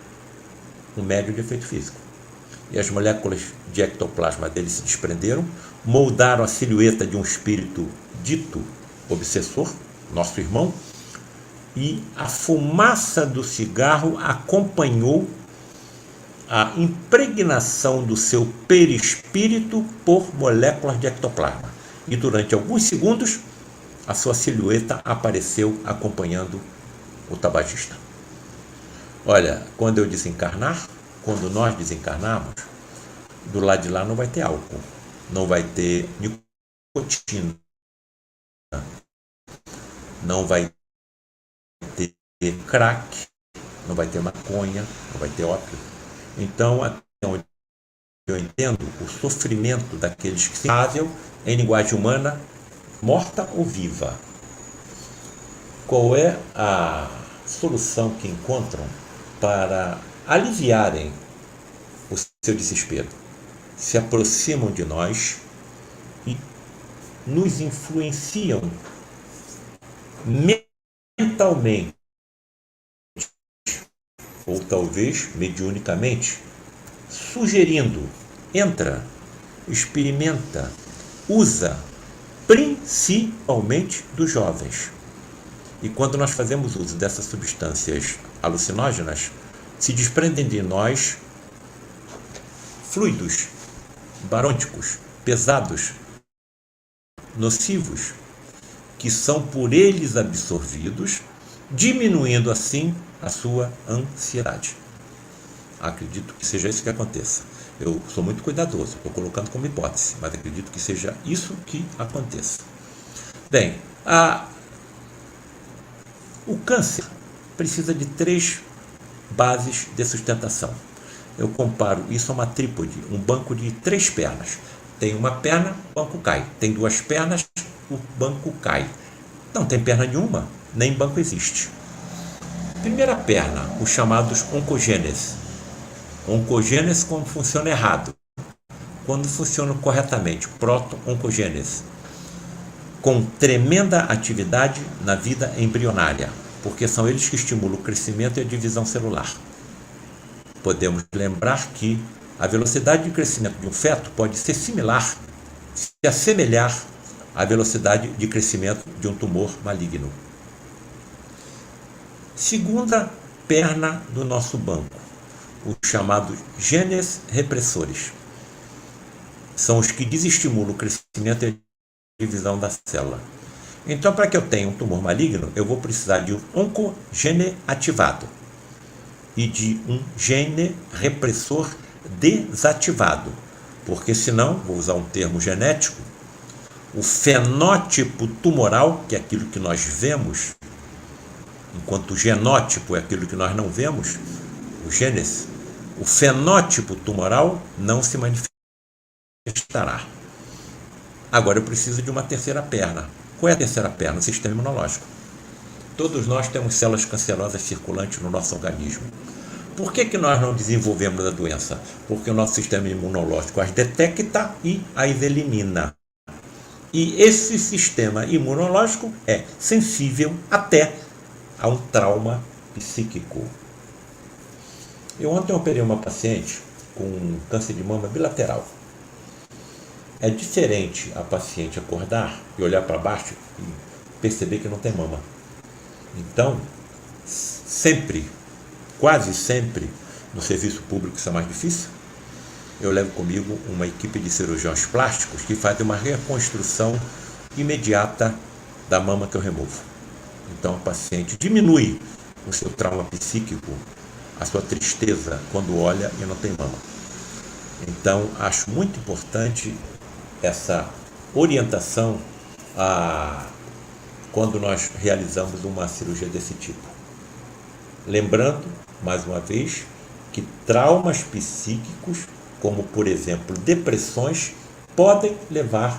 um médium de efeito físico. E as moléculas de ectoplasma dele se desprenderam, moldaram a silhueta de um espírito dito obsessor, nosso irmão, e a fumaça do cigarro acompanhou a impregnação do seu perispírito por moléculas de ectoplasma. E durante alguns segundos, a sua silhueta apareceu acompanhando o tabagista. Olha, quando eu desencarnar, quando nós desencarnarmos, do lado de lá não vai ter álcool, não vai ter nicotina, não vai ter crack, não vai ter maconha, não vai ter ópio. Então, até onde eu entendo o sofrimento daqueles que se fazem em linguagem humana, morta ou viva. Qual é a solução que encontram para aliviarem o seu desespero? Se aproximam de nós e nos influenciam mentalmente, ou talvez mediunicamente, sugerindo, entra, experimenta, usa, principalmente dos jovens. E quando nós fazemos uso dessas substâncias alucinógenas, se desprendem de nós fluidos, barônicos, pesados, nocivos, que são por eles absorvidos, diminuindo assim a sua ansiedade. Acredito que seja isso que aconteça. Eu sou muito cuidadoso, estou colocando como hipótese, mas acredito que seja isso que aconteça. Bem, o câncer precisa de 3 bases de sustentação. Eu comparo isso a uma trípode, um banco de 3 pernas. Tem uma perna, o banco cai. Tem 2 pernas, o banco cai. Não tem perna nenhuma, nem banco existe. Primeira perna, os chamados oncogenes. Oncogenes quando funciona errado. Quando funciona corretamente, proto-oncogenes. Com tremenda atividade na vida embrionária, porque são eles que estimulam o crescimento e a divisão celular. Podemos lembrar que a velocidade de crescimento de um feto pode ser similar, se assemelhar à velocidade de crescimento de um tumor maligno. Segunda perna do nosso banco, os chamados genes repressores. São os que desestimulam o crescimento e a divisão da célula. Então, para que eu tenha um tumor maligno, eu vou precisar de um oncogene ativado e de um gene repressor desativado, porque senão, vou usar um termo genético, o fenótipo tumoral, que é aquilo que nós vemos, enquanto o genótipo é aquilo que nós não vemos, o genes, o fenótipo tumoral não se manifestará. Agora eu preciso de uma terceira perna. Qual é a terceira perna? O sistema imunológico. Todos nós temos células cancerosas circulantes no nosso organismo. Por que nós não desenvolvemos a doença? Porque o nosso sistema imunológico as detecta e as elimina. E esse sistema imunológico é sensível até a um trauma psíquico. Eu ontem operei uma paciente com câncer de mama bilateral. É diferente a paciente acordar e olhar para baixo e perceber que não tem mama. Então, sempre, quase sempre, no serviço público isso é mais difícil, eu levo comigo uma equipe de cirurgiões plásticos que fazem uma reconstrução imediata da mama que eu removo. Então, a paciente diminui o seu trauma psíquico, a sua tristeza quando olha e não tem mama. Então, acho muito importante essa orientação quando nós realizamos uma cirurgia desse tipo. Lembrando, mais uma vez, que traumas psíquicos, como por exemplo depressões, podem levar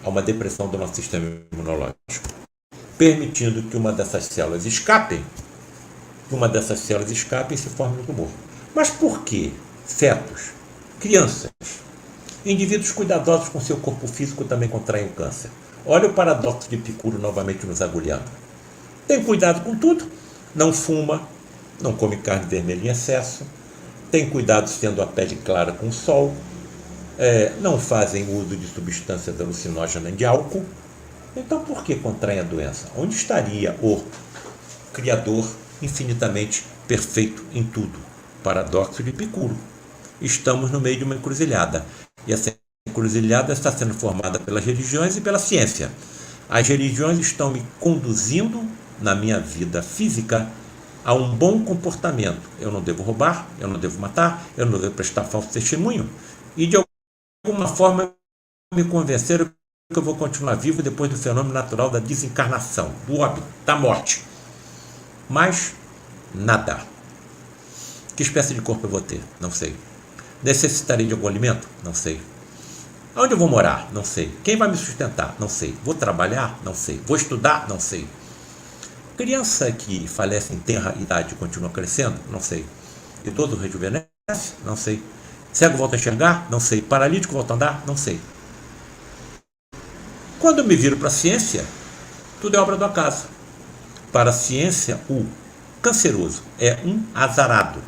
a uma depressão do nosso sistema imunológico, permitindo que uma dessas células escapem, e se forme um tumor. Mas por que fetos, crianças, indivíduos cuidadosos com seu corpo físico também contraem o câncer? Olha o paradoxo de Epicuro novamente nos agulhando. Tem cuidado com tudo, não fuma, não come carne vermelha em excesso, tem cuidado tendo a pele clara com o sol, não fazem uso de substâncias alucinógenas de álcool. Então por que contraem a doença? Onde estaria o Criador infinitamente perfeito em tudo? Paradoxo de Epicuro. Estamos no meio de uma encruzilhada. E essa encruzilhada está sendo formada pelas religiões e pela ciência. As religiões estão me conduzindo na minha vida física a um bom comportamento. Eu não devo roubar, eu não devo matar, eu não devo prestar falso testemunho. E de alguma forma me convenceram que eu vou continuar vivo depois do fenômeno natural da desencarnação, do óbito, da morte. Mas nada. Que espécie de corpo eu vou ter? Não sei. Necessitarei de algum alimento? Não sei. Onde eu vou morar? Não sei. Quem vai me sustentar? Não sei. Vou trabalhar? Não sei. Vou estudar? Não sei. Criança que falece em tenra idade continua crescendo? Não sei. Idoso rejuvenesce? Não sei. Cego volta a enxergar? Não sei. Paralítico volta a andar? Não sei. Quando eu me viro para a ciência, tudo é obra do acaso. Para a ciência, o canceroso é um azarado.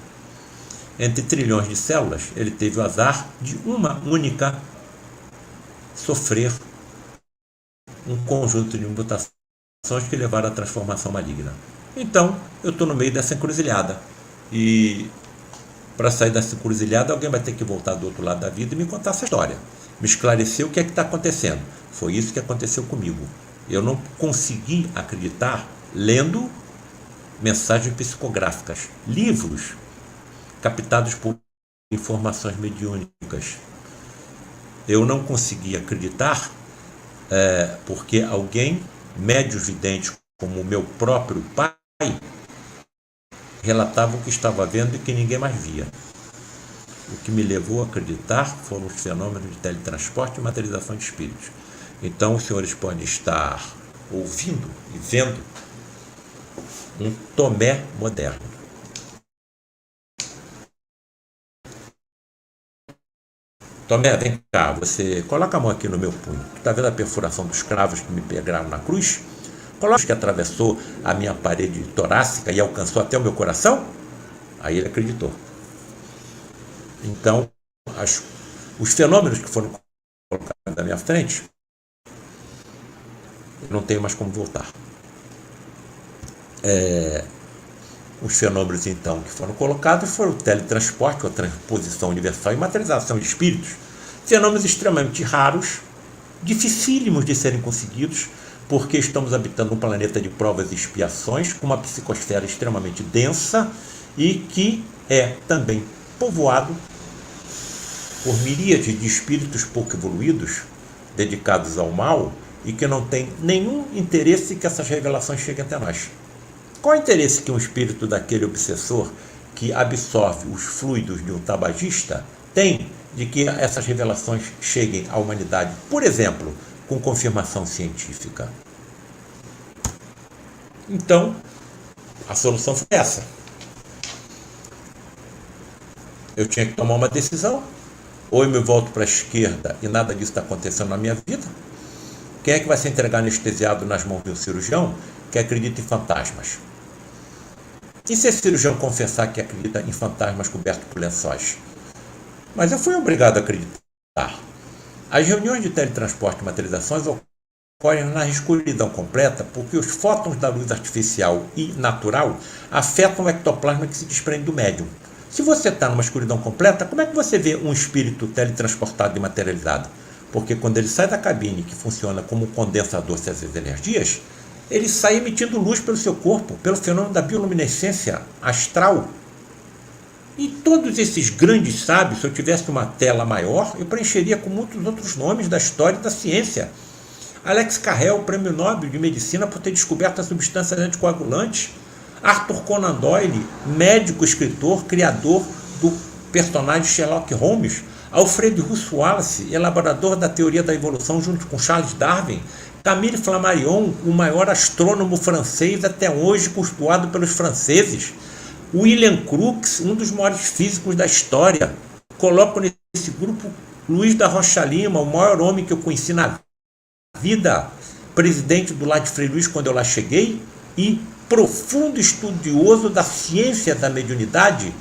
Entre trilhões de células, ele teve o azar de uma única sofrer um conjunto de mutações que levaram à transformação maligna. Então, eu estou no meio dessa encruzilhada. E para sair dessa encruzilhada, alguém vai ter que voltar do outro lado da vida e me contar essa história. Me esclarecer o que é que está acontecendo. Foi isso que aconteceu comigo. Eu não consegui acreditar lendo mensagens psicográficas, livros captados por informações mediúnicas. Eu não consegui acreditar porque alguém, médios videntes como o meu próprio pai, relatava o que estava vendo e que ninguém mais via. O que me levou a acreditar foram os fenômenos de teletransporte e materialização de espíritos. Então, os senhores podem estar ouvindo e vendo um Tomé moderno. Tomé, vem cá, você coloca a mão aqui no meu punho. Tu está vendo a perfuração dos cravos que me pegaram na cruz? Coloca que atravessou a minha parede torácica e alcançou até o meu coração? Aí ele acreditou. Então, os fenômenos que foram colocados na minha frente, eu não tenho mais como voltar. Os fenômenos, então, que foram colocados foram o teletransporte, a transposição universal e materialização de espíritos. Fenômenos extremamente raros, dificílimos de serem conseguidos, porque estamos habitando um planeta de provas e expiações, com uma psicosfera extremamente densa e que é também povoado por miríades de espíritos pouco evoluídos, dedicados ao mal e que não têm nenhum interesse que essas revelações cheguem até nós. Qual é o interesse que um espírito daquele obsessor que absorve os fluidos de um tabagista tem de que essas revelações cheguem à humanidade, por exemplo, com confirmação científica? Então, a solução foi essa. Eu tinha que tomar uma decisão. Ou eu me volto para a esquerda e nada disso está acontecendo na minha vida. Quem é que vai se entregar anestesiado nas mãos de um cirurgião que acredita em fantasmas? E se esse cirurgião confessar que acredita em fantasmas cobertos por lençóis? Mas eu fui obrigado a acreditar. As reuniões de teletransporte e materializações ocorrem na escuridão completa porque os fótons da luz artificial e natural afetam o ectoplasma que se desprende do médium. Se você está numa escuridão completa, como é que você vê um espírito teletransportado e materializado? Porque quando ele sai da cabine, que funciona como um condensador dessas energias, ele sai emitindo luz pelo seu corpo, pelo fenômeno da bioluminescência astral. E todos esses grandes sábios, se eu tivesse uma tela maior, eu preencheria com muitos outros nomes da história e da ciência. Alex Carrel, prêmio Nobel de Medicina por ter descoberto a substância anticoagulante. Arthur Conan Doyle, médico, escritor, criador do personagem Sherlock Holmes. Alfred Russel Wallace, elaborador da teoria da evolução junto com Charles Darwin. Camille Flammarion, o maior astrônomo francês até hoje cultuado pelos franceses. William Crookes, um dos maiores físicos da história. Coloco nesse grupo Luiz da Rocha Lima, o maior homem que eu conheci na vida, presidente do Lar de Frei Luiz quando eu lá cheguei, e profundo estudioso da ciência da mediunidade,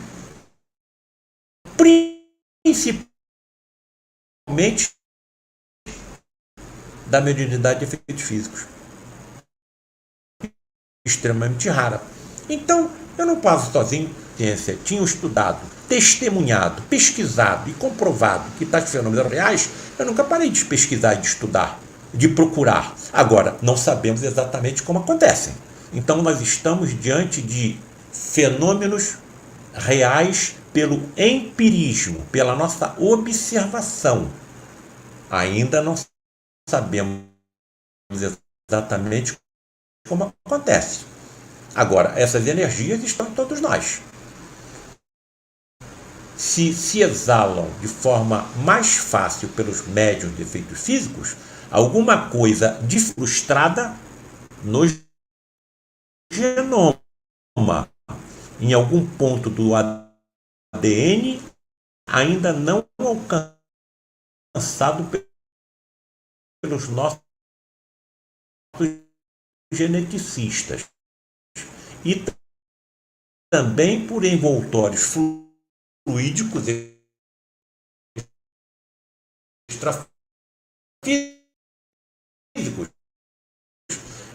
principalmente da mediunidade de efeitos físicos, extremamente rara. Então, eu não passo sozinho. Ciência, tinha estudado, testemunhado, pesquisado e comprovado que tais fenômenos eram reais. Eu nunca parei de pesquisar e de estudar, de procurar. Agora, não sabemos exatamente como acontecem. Então, nós estamos diante de fenômenos reais pelo empirismo, pela nossa observação. Ainda não sabemos exatamente como acontece. Agora, essas energias estão em todos nós. se exalam de forma mais fácil pelos médiuns de efeitos físicos, alguma coisa de frustrada no genoma, em algum ponto do ADN ainda não alcançado pelos nossos geneticistas, e também por envoltórios fluídicos extrafísicos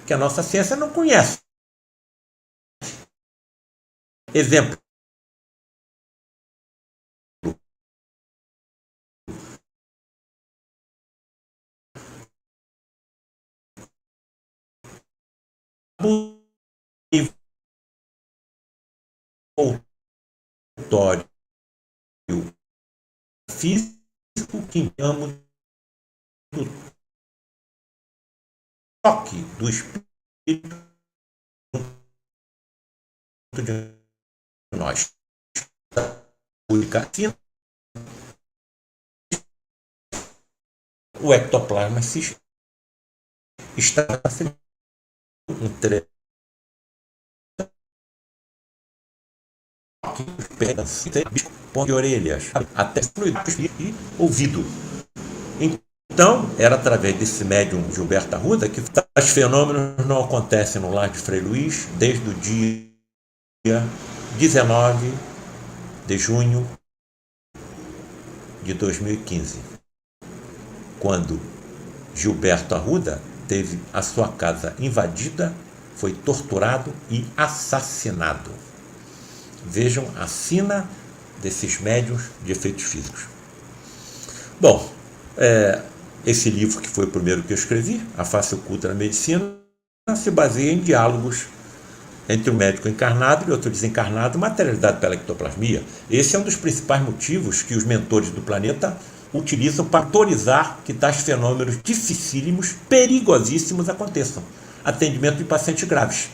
que a nossa ciência não conhece. Exemplo: envoltório físico que chamamos do toque do espírito de nós. O ectoplasma está um ponto de orelhas até fluido e ouvido. Então, era através desse médium Gilberto Arruda que os fenômenos não acontecem no lar de Frei Luís desde o dia 19 de junho de 2015, quando Gilberto Arruda teve a sua casa invadida, foi torturado e assassinado. Vejam a sina desses médiuns de efeitos físicos. Bom, esse livro, que foi o primeiro que eu escrevi, A Face Oculta da Medicina, se baseia em diálogos entre um médico encarnado e outro desencarnado, materializado pela ectoplasmia. Esse é um dos principais motivos que os mentores do planeta utilizam para autorizar que tais fenômenos dificílimos, perigosíssimos aconteçam. Atendimento de pacientes graves,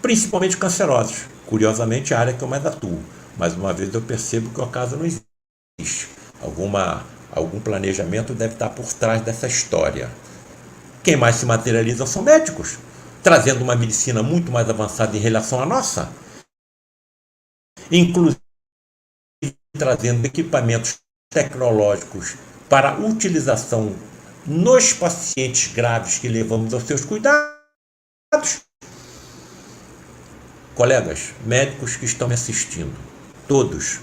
principalmente cancerosos. Curiosamente, a área que eu mais atuo. Mais uma vez eu percebo que o acaso não existe. Algum planejamento deve estar por trás dessa história. Quem mais se materializa são médicos, trazendo uma medicina muito mais avançada em relação à nossa, inclusive trazendo equipamentos tecnológicos para utilização nos pacientes graves que levamos aos seus cuidados. Colegas, médicos que estão me assistindo, todos,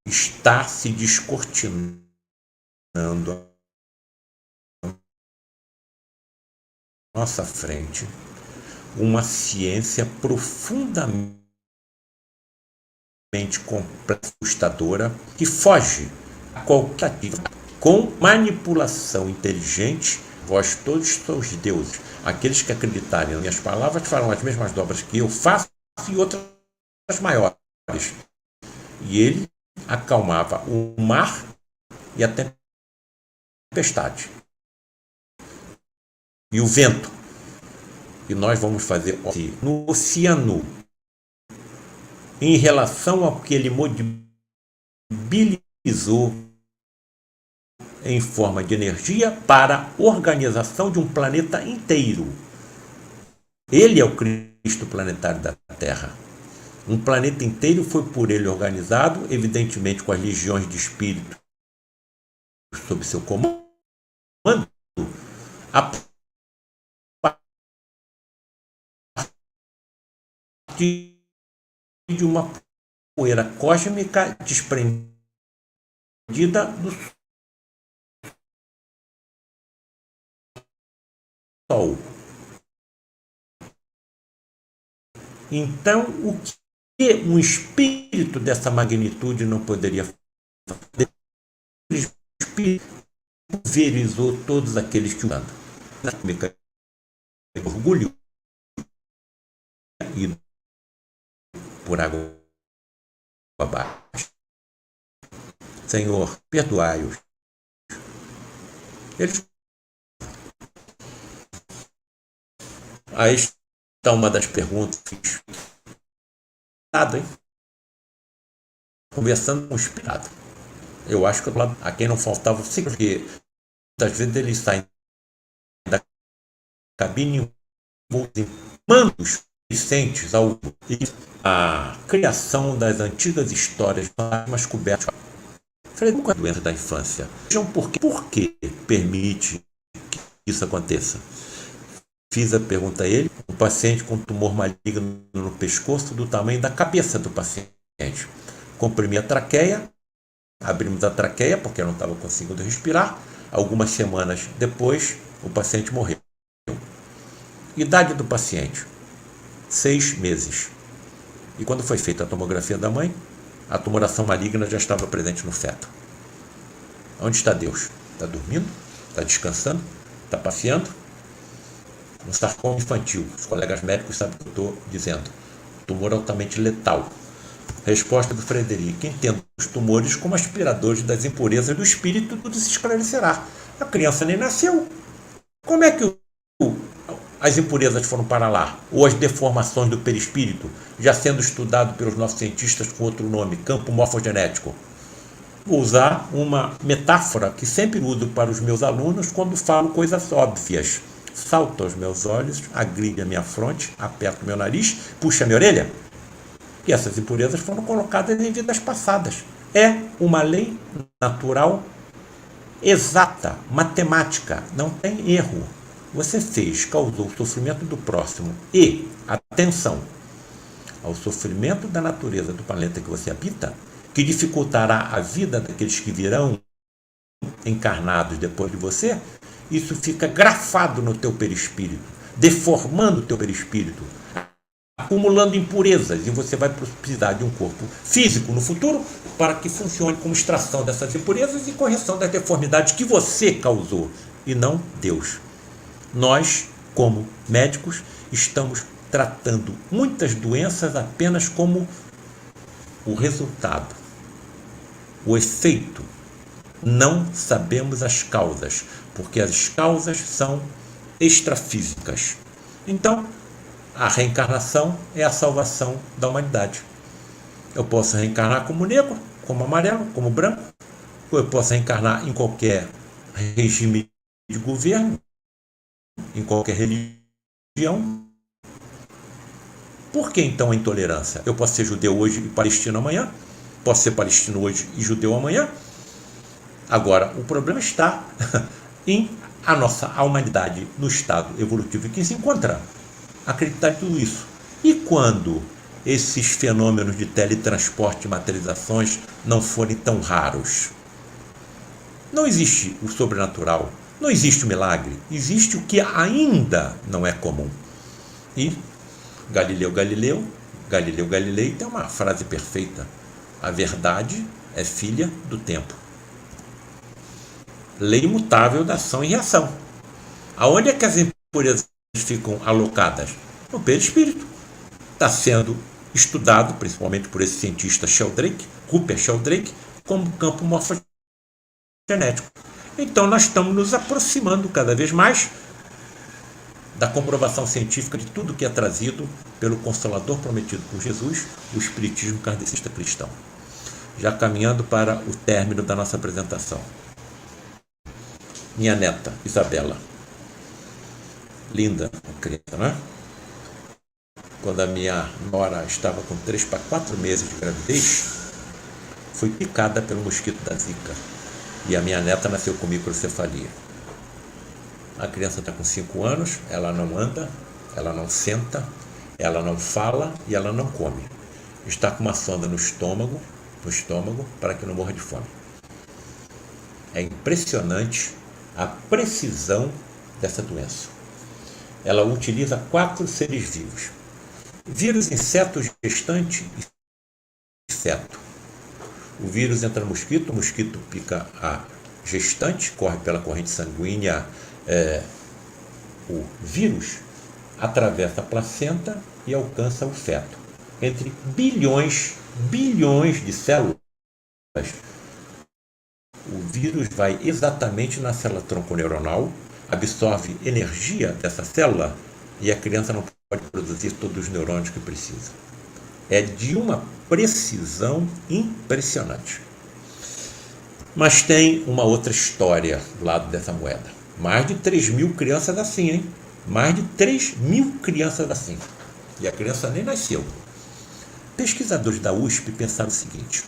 está se descortinando à nossa frente uma ciência profundamente complexa, assustadora, que foge a qualquer tentativa com manipulação inteligente. Vós todos sois deuses. Aqueles que acreditarem nas minhas palavras farão as mesmas dobras que eu faço e outras maiores. E ele acalmava o mar e a tempestade e o vento. E nós vamos fazer no oceano, em relação ao que ele mobilizou em forma de energia para a organização de um planeta inteiro. Ele é o Cristo planetário da Terra. Um planeta inteiro foi por ele organizado, evidentemente com as legiões de espíritos sob seu comando, a partir de uma poeira cósmica desprendida do Sol. Então, o que um espírito dessa magnitude não poderia fazer? O espírito pulverizou todos aqueles que o usam. Orgulho e por água abaixo. Senhor, perdoai-os. Eles... Aí está uma das perguntas hein? Conversando com o inspirado. Eu acho que a quem não faltava, porque muitas vezes eles saem da cabine em mandos recentes ao a criação das antigas histórias mais cobertas. Falei, nunca é doença da infância. Vejam por que permite que isso aconteça. Fiz a pergunta a ele, um paciente com tumor maligno no pescoço do tamanho da cabeça do paciente. Comprimi a traqueia, abrimos a traqueia porque eu não estava conseguindo respirar. Algumas semanas depois, o paciente morreu. Idade do paciente, 6 meses. E quando foi feita a tomografia da mãe, a tumoração maligna já estava presente no feto. Onde está Deus? Está dormindo? Está descansando? Está passeando? Um sarcoma infantil. Os colegas médicos sabem o que eu estou dizendo. Tumor altamente letal. Resposta do Frederico. Entendo os tumores como aspiradores das impurezas do espírito, tudo se esclarecerá. A criança nem nasceu. Como é que as impurezas foram para lá? Ou as deformações do perispírito, já sendo estudado pelos nossos cientistas com outro nome, campo morfogenético? Vou usar uma metáfora que sempre uso para os meus alunos quando falo coisas óbvias. Salto aos meus olhos, agrilha minha fronte, aperto meu nariz, puxa minha orelha. E essas impurezas foram colocadas em vidas passadas. É uma lei natural exata, matemática, não tem erro. Você causou o sofrimento do próximo e, atenção, ao sofrimento da natureza do planeta que você habita, que dificultará a vida daqueles que virão encarnados depois de você, isso fica grafado no teu perispírito, deformando o teu perispírito, acumulando impurezas, e você vai precisar de um corpo físico no futuro para que funcione como extração dessas impurezas e correção das deformidades que você causou, e não Deus. Nós, como médicos, estamos tratando muitas doenças apenas como o resultado, o efeito. Não sabemos as causas, porque as causas são extrafísicas. Então, a reencarnação é a salvação da humanidade. Eu posso reencarnar como negro, como amarelo, como branco, ou eu posso reencarnar em qualquer regime de governo, em qualquer religião. Por que então a intolerância? Eu posso ser judeu hoje e palestino amanhã? Posso ser palestino hoje e judeu amanhã? Agora, o problema está em a nossa humanidade no estado evolutivo em que se encontra. Acreditar em tudo isso. E quando esses fenômenos de teletransporte e materializações não forem tão raros? Não existe o sobrenatural, não existe o milagre, existe o que ainda não é comum. E Galileu Galilei tem uma frase perfeita: a verdade é filha do tempo. Lei imutável da ação e reação. Aonde é que as impurezas ficam alocadas? No perispírito. Está sendo estudado, principalmente por esse cientista Rupert Sheldrake, como campo morfogenético. Então nós estamos nos aproximando cada vez mais da comprovação científica de tudo que é trazido pelo Consolador prometido por Jesus, o Espiritismo kardecista cristão. Já caminhando para o término da nossa apresentação. Minha neta, Isabela. Linda, criança, não é? Quando a minha nora estava com 3 para 4 meses de gravidez, foi picada pelo mosquito da Zika. E a minha neta nasceu com microcefalia. A criança está com 5 anos, ela não anda, ela não senta, ela não fala e ela não come. Está com uma sonda no estômago para que não morra de fome. É impressionante a precisão dessa doença. Ela utiliza 4 seres vivos: vírus, inseto, gestante e feto. O vírus entra no mosquito, o mosquito pica a gestante, corre pela corrente sanguínea, o vírus atravessa a placenta e alcança o feto. Entre bilhões de células, o vírus vai exatamente na célula tronconeuronal, absorve energia dessa célula e a criança não pode produzir todos os neurônios que precisa. é de uma precisão impressionante. Mas tem uma outra história do lado dessa moeda. Mais de 3.000 crianças assim, hein? Mais de 3.000 crianças assim. E a criança nem nasceu. Pesquisadores da USP pensaram o seguinte: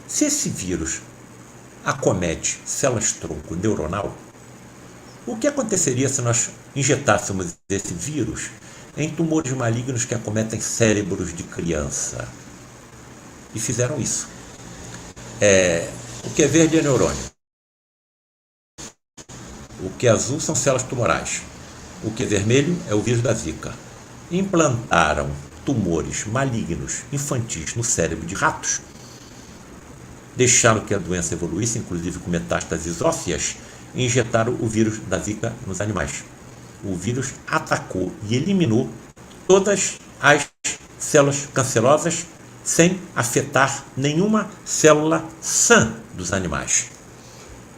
se esse vírus acomete células-tronco neuronal, o que aconteceria se nós injetássemos esse vírus em tumores malignos que acometem cérebros de criança? E fizeram isso. O que é verde é neurônio. O que é azul são células tumorais. O que é vermelho é o vírus da Zika. Implantaram tumores malignos infantis no cérebro de ratos, deixaram que a doença evoluísse, inclusive com metástases ósseas, e injetaram o vírus da Zika nos animais. O vírus atacou e eliminou todas as células cancerosas sem afetar nenhuma célula sã dos animais.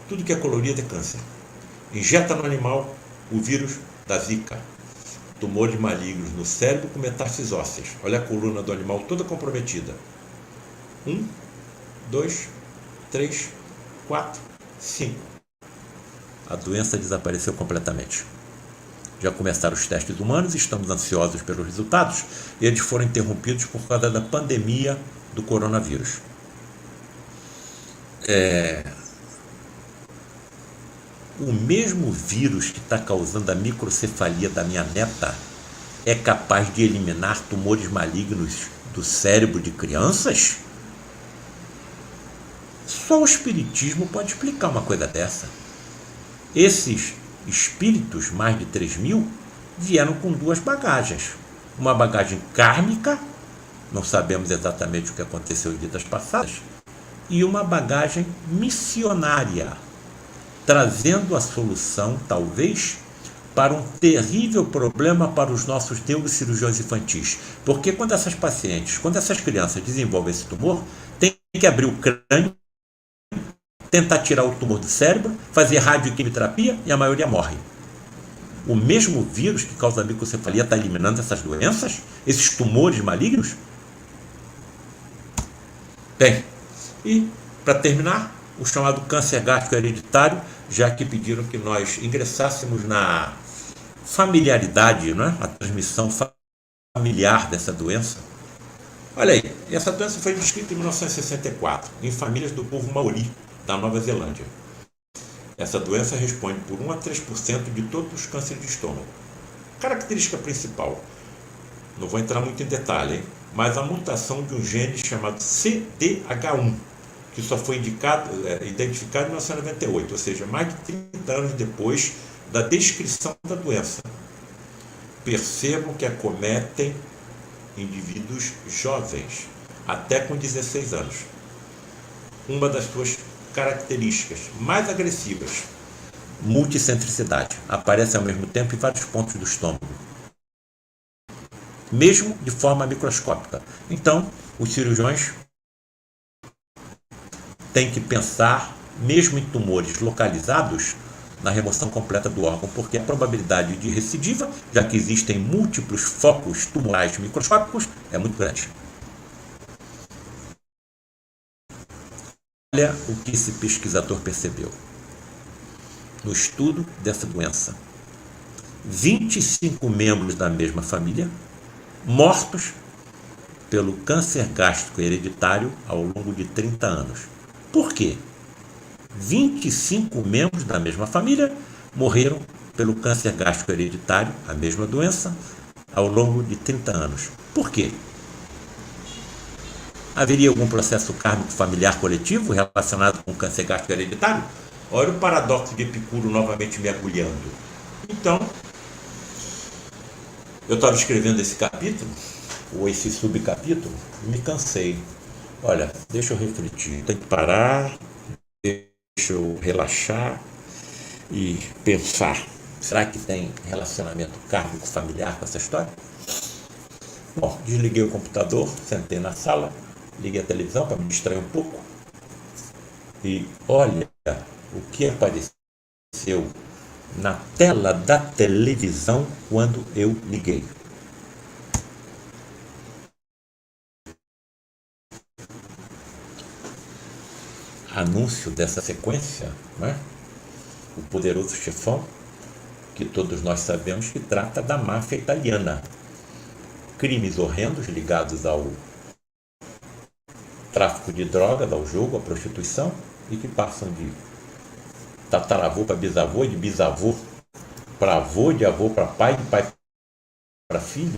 Tudo que é colorido é câncer. Injeta no animal o vírus da Zika. Tumores malignos no cérebro com metástases ósseas. Olha a coluna do animal toda comprometida. 1, 2, 3, 4, 5. A doença desapareceu completamente. Já começaram os testes humanos e estamos ansiosos pelos resultados. Eles foram interrompidos por causa da pandemia do coronavírus. O mesmo vírus que está causando a microcefalia da minha neta é capaz de eliminar tumores malignos do cérebro de crianças? Só o espiritismo pode explicar uma coisa dessa. Esses espíritos, mais de 3.000, vieram com duas bagagens. Uma bagagem kármica, não sabemos exatamente o que aconteceu em vidas passadas, e uma bagagem missionária, trazendo a solução, talvez, para um terrível problema para os nossos neurocirurgiões infantis. Porque quando essas crianças desenvolvem esse tumor, tem que abrir o crânio, tentar tirar o tumor do cérebro, fazer radioquimioterapia e a maioria morre. O mesmo vírus que causa a microcefalia está eliminando essas doenças? Esses tumores malignos? Bem, e para terminar, o chamado câncer gástrico hereditário, já que pediram que nós ingressássemos na familiaridade, né? A transmissão familiar dessa doença. Olha aí, essa doença foi descrita em 1964, em famílias do povo Maori, da Nova Zelândia. Essa doença responde por 1 a 3% de todos os cânceres de estômago. Característica principal, não vou entrar muito em detalhe, hein? Mas a mutação de um gene chamado CDH1, que só foi identificado em 1998, ou seja, mais de 30 anos depois da descrição da doença. Percebam que acometem indivíduos jovens, até com 16 anos. Uma das suas características mais agressivas, multicentricidade, aparece ao mesmo tempo em vários pontos do estômago, mesmo de forma microscópica. Então, os cirurgiões têm que pensar, mesmo em tumores localizados, na remoção completa do órgão, porque a probabilidade de recidiva, já que existem múltiplos focos tumorais microscópicos, é muito grande. Olha o que esse pesquisador percebeu. No estudo dessa doença, 25 membros da mesma família mortos pelo câncer gástrico hereditário ao longo de 30 anos. Por quê? 25 membros da mesma família morreram pelo câncer gástrico hereditário, a mesma doença, ao longo de 30 anos. Por quê? Haveria algum processo kármico familiar coletivo relacionado com o câncer gástrico hereditário? Olha o paradoxo de Epicuro novamente me agulhando. Então, eu estava escrevendo esse capítulo, ou esse subcapítulo, e me cansei. Olha, deixa eu refletir, tem que parar, deixa eu relaxar e pensar. Será que tem relacionamento kármico familiar com essa história? Bom, desliguei o computador, sentei na sala, liguei a televisão para me distrair um pouco e olha o que apareceu na tela da televisão quando eu liguei. anúncio dessa sequência, né? O Poderoso Chefão, que todos nós sabemos que trata da máfia italiana. Crimes horrendos ligados ao tráfico de drogas, ao jogo, à prostituição, e que passam de tataravô para bisavô, de bisavô para avô, de avô para pai, de pai para filho.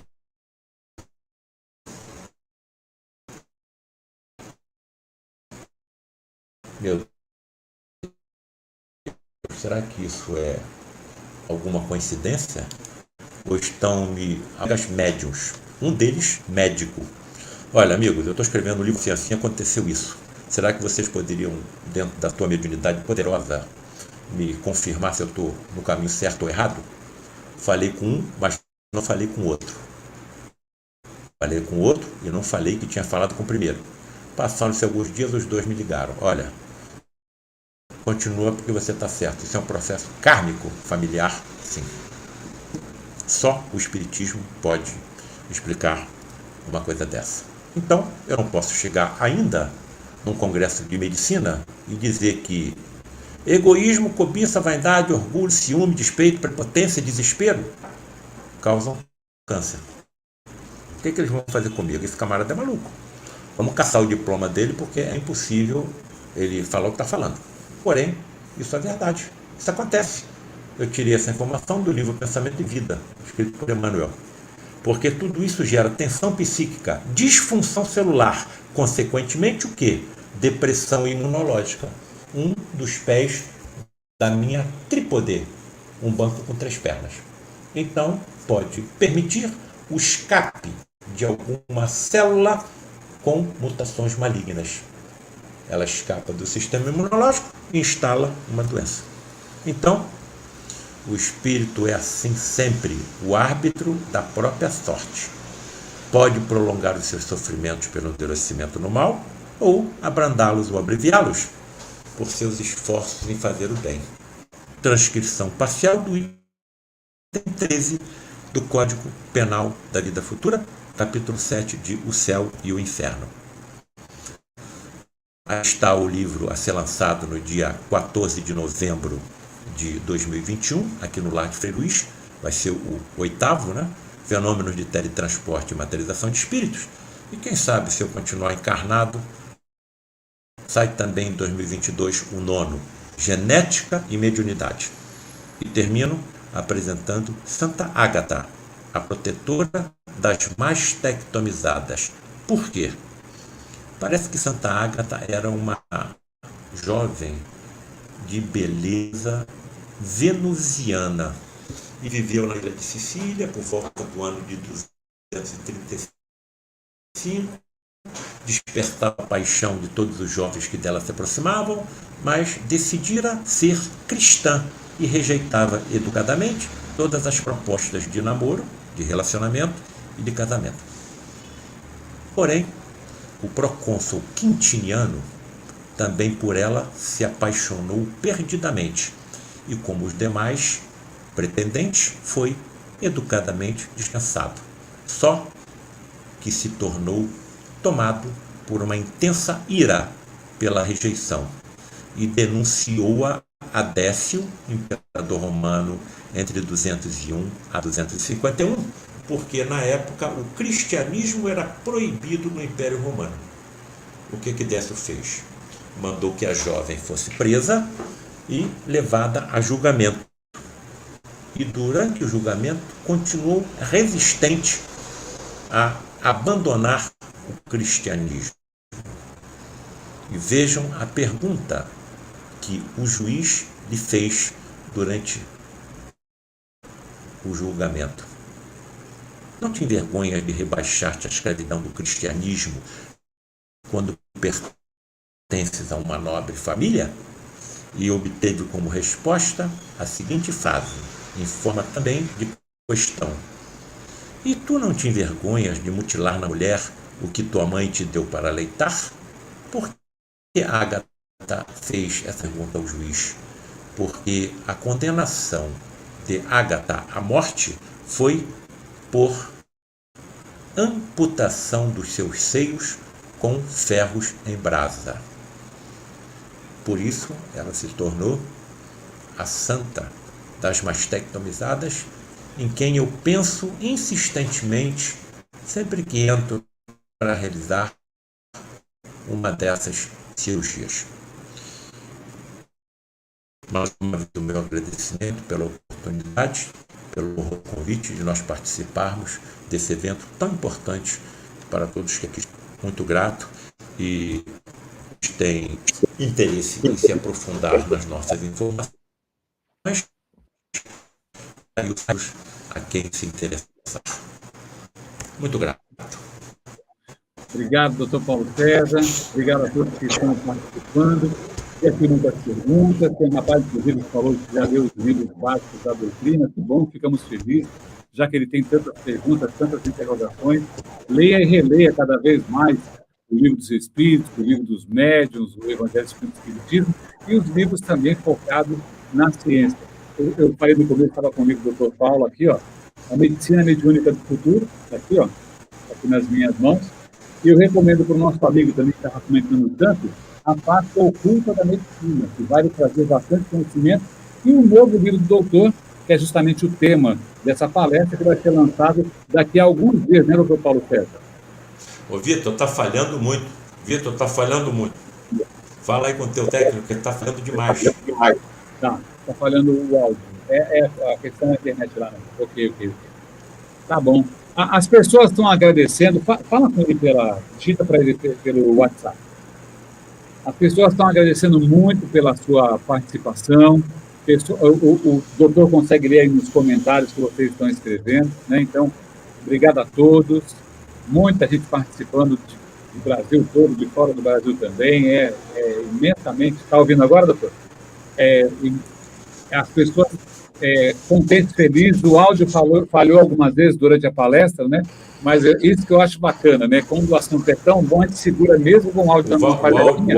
Meu Deus, será que isso é alguma coincidência? Ou estão médiums? Um deles, médico. Olha, amigos, eu estou escrevendo um livro assim aconteceu isso. Será que vocês poderiam, dentro da tua mediunidade poderosa, me confirmar se eu estou no caminho certo ou errado? Falei com um, mas não falei com o outro. Falei com o outro e não falei que tinha falado com o primeiro. Passaram-se alguns dias, os dois me ligaram. Olha, continua porque você está certo. Isso é um processo kármico, familiar, sim. Só o Espiritismo pode explicar uma coisa dessa. Então, eu não posso chegar ainda num congresso de medicina e dizer que egoísmo, cobiça, vaidade, orgulho, ciúme, despeito, prepotência e desespero causam câncer. O que eles vão fazer comigo? Esse camarada é maluco. Vamos caçar o diploma dele porque é impossível ele falar o que está falando. Porém, isso é verdade. Isso acontece. Eu tirei essa informação do livro Pensamento e Vida, escrito por Emmanuel. Porque tudo isso gera tensão psíquica, disfunção celular, consequentemente o quê? Depressão imunológica. Um dos pés da minha trípode, um banco com 3 pernas. Então, pode permitir o escape de alguma célula com mutações malignas. Ela escapa do sistema imunológico e instala uma doença. Então, o espírito é assim sempre, o árbitro da própria sorte. Pode prolongar os seus sofrimentos pelo endurecimento no mal ou abrandá-los ou abreviá-los por seus esforços em fazer o bem. Transcrição parcial do item 13 do Código Penal da Vida Futura, capítulo 7 de O Céu e o Inferno. Aí está o livro a ser lançado no dia 14 de novembro de 2021, aqui no Lar de Frei Luís, vai ser o 8º, né? Fenômenos de teletransporte e materialização de espíritos. E quem sabe, se eu continuar encarnado, sai também em 2022 o 9º, Genética e Mediunidade. E termino apresentando Santa Ágata, a protetora das mastectomizadas. Por quê? Parece que Santa Ágata era uma jovem de beleza venusiana e viveu na ilha de Sicília por volta do ano de 235, despertava a paixão de todos os jovens que dela se aproximavam, mas decidira ser cristã e rejeitava educadamente todas as propostas de namoro, de relacionamento e de casamento. Porém, o procônsul Quintiniano também por ela se apaixonou perdidamente e, como os demais pretendentes, foi educadamente dispensado. Só que se tornou tomado por uma intensa ira pela rejeição e denunciou-a a Décio, imperador romano, entre 201 a 251, porque na época o cristianismo era proibido no Império Romano. O que Décio fez? Mandou que a jovem fosse presa e levada a julgamento. E durante o julgamento continuou resistente a abandonar o cristianismo. E vejam a pergunta que o juiz lhe fez durante o julgamento. Não te envergonhas de rebaixar-te à escravidão do cristianismo quando pertences a uma nobre família? E obteve como resposta a seguinte frase, em forma também de questão. E tu não te envergonhas de mutilar na mulher o que tua mãe te deu para aleitar? Por que Ágata fez essa pergunta ao juiz? Porque a condenação de Ágata à morte foi por amputação dos seus seios com ferros em brasa. Por isso, ela se tornou a santa das mastectomizadas, em quem eu penso insistentemente sempre que entro para realizar uma dessas cirurgias. Mais uma vez, o meu agradecimento pela oportunidade, pelo convite de nós participarmos desse evento tão importante para todos que aqui estão. Muito grato e têm interesse em se aprofundar nas nossas informações e os a quem se interessar. Muito grato. Obrigado, doutor Paulo César. Obrigado a todos que estão participando. Tem aqui muitas perguntas. Tem um rapaz, inclusive, que falou que já leu os livros básicos da doutrina. Que bom, ficamos felizes, já que ele tem tantas perguntas, tantas interrogações. Leia e releia cada vez mais o Livro dos Espíritos, o Livro dos Médiuns, o Evangelho segundo o Espiritismo, e os livros também focados na ciência. Eu falei no começo, estava comigo o doutor Paulo aqui, ó, A Medicina Mediúnica do Futuro, aqui, ó, aqui nas minhas mãos. E eu recomendo para o nosso amigo também, que estava comentando tanto, A Parte Oculta da Medicina, que vai lhe trazer bastante conhecimento, e um novo livro do doutor, que é justamente o tema dessa palestra, que vai ser lançado daqui a alguns dias, né, doutor Paulo César? Ô, Vitor, está falhando muito. Vitor, está falhando muito. Fala aí com o teu técnico, que ele está falando demais. Tá falhando o áudio. A questão da internet lá, né? Ok. Tá bom. As pessoas estão agradecendo. Fala com ele digita para ele pelo WhatsApp. As pessoas estão agradecendo muito pela sua participação. O doutor consegue ler aí nos comentários que vocês estão escrevendo, né? Então, obrigado a todos. Muita gente participando do Brasil todo, de fora do Brasil também. Imensamente. Está ouvindo agora, doutor? As pessoas contentes, felizes. O áudio falhou algumas vezes durante a palestra, né? Mas é isso que eu acho bacana, né? Quando o assunto é tão bom, a gente segura mesmo com o áudio dando uma falhadinha.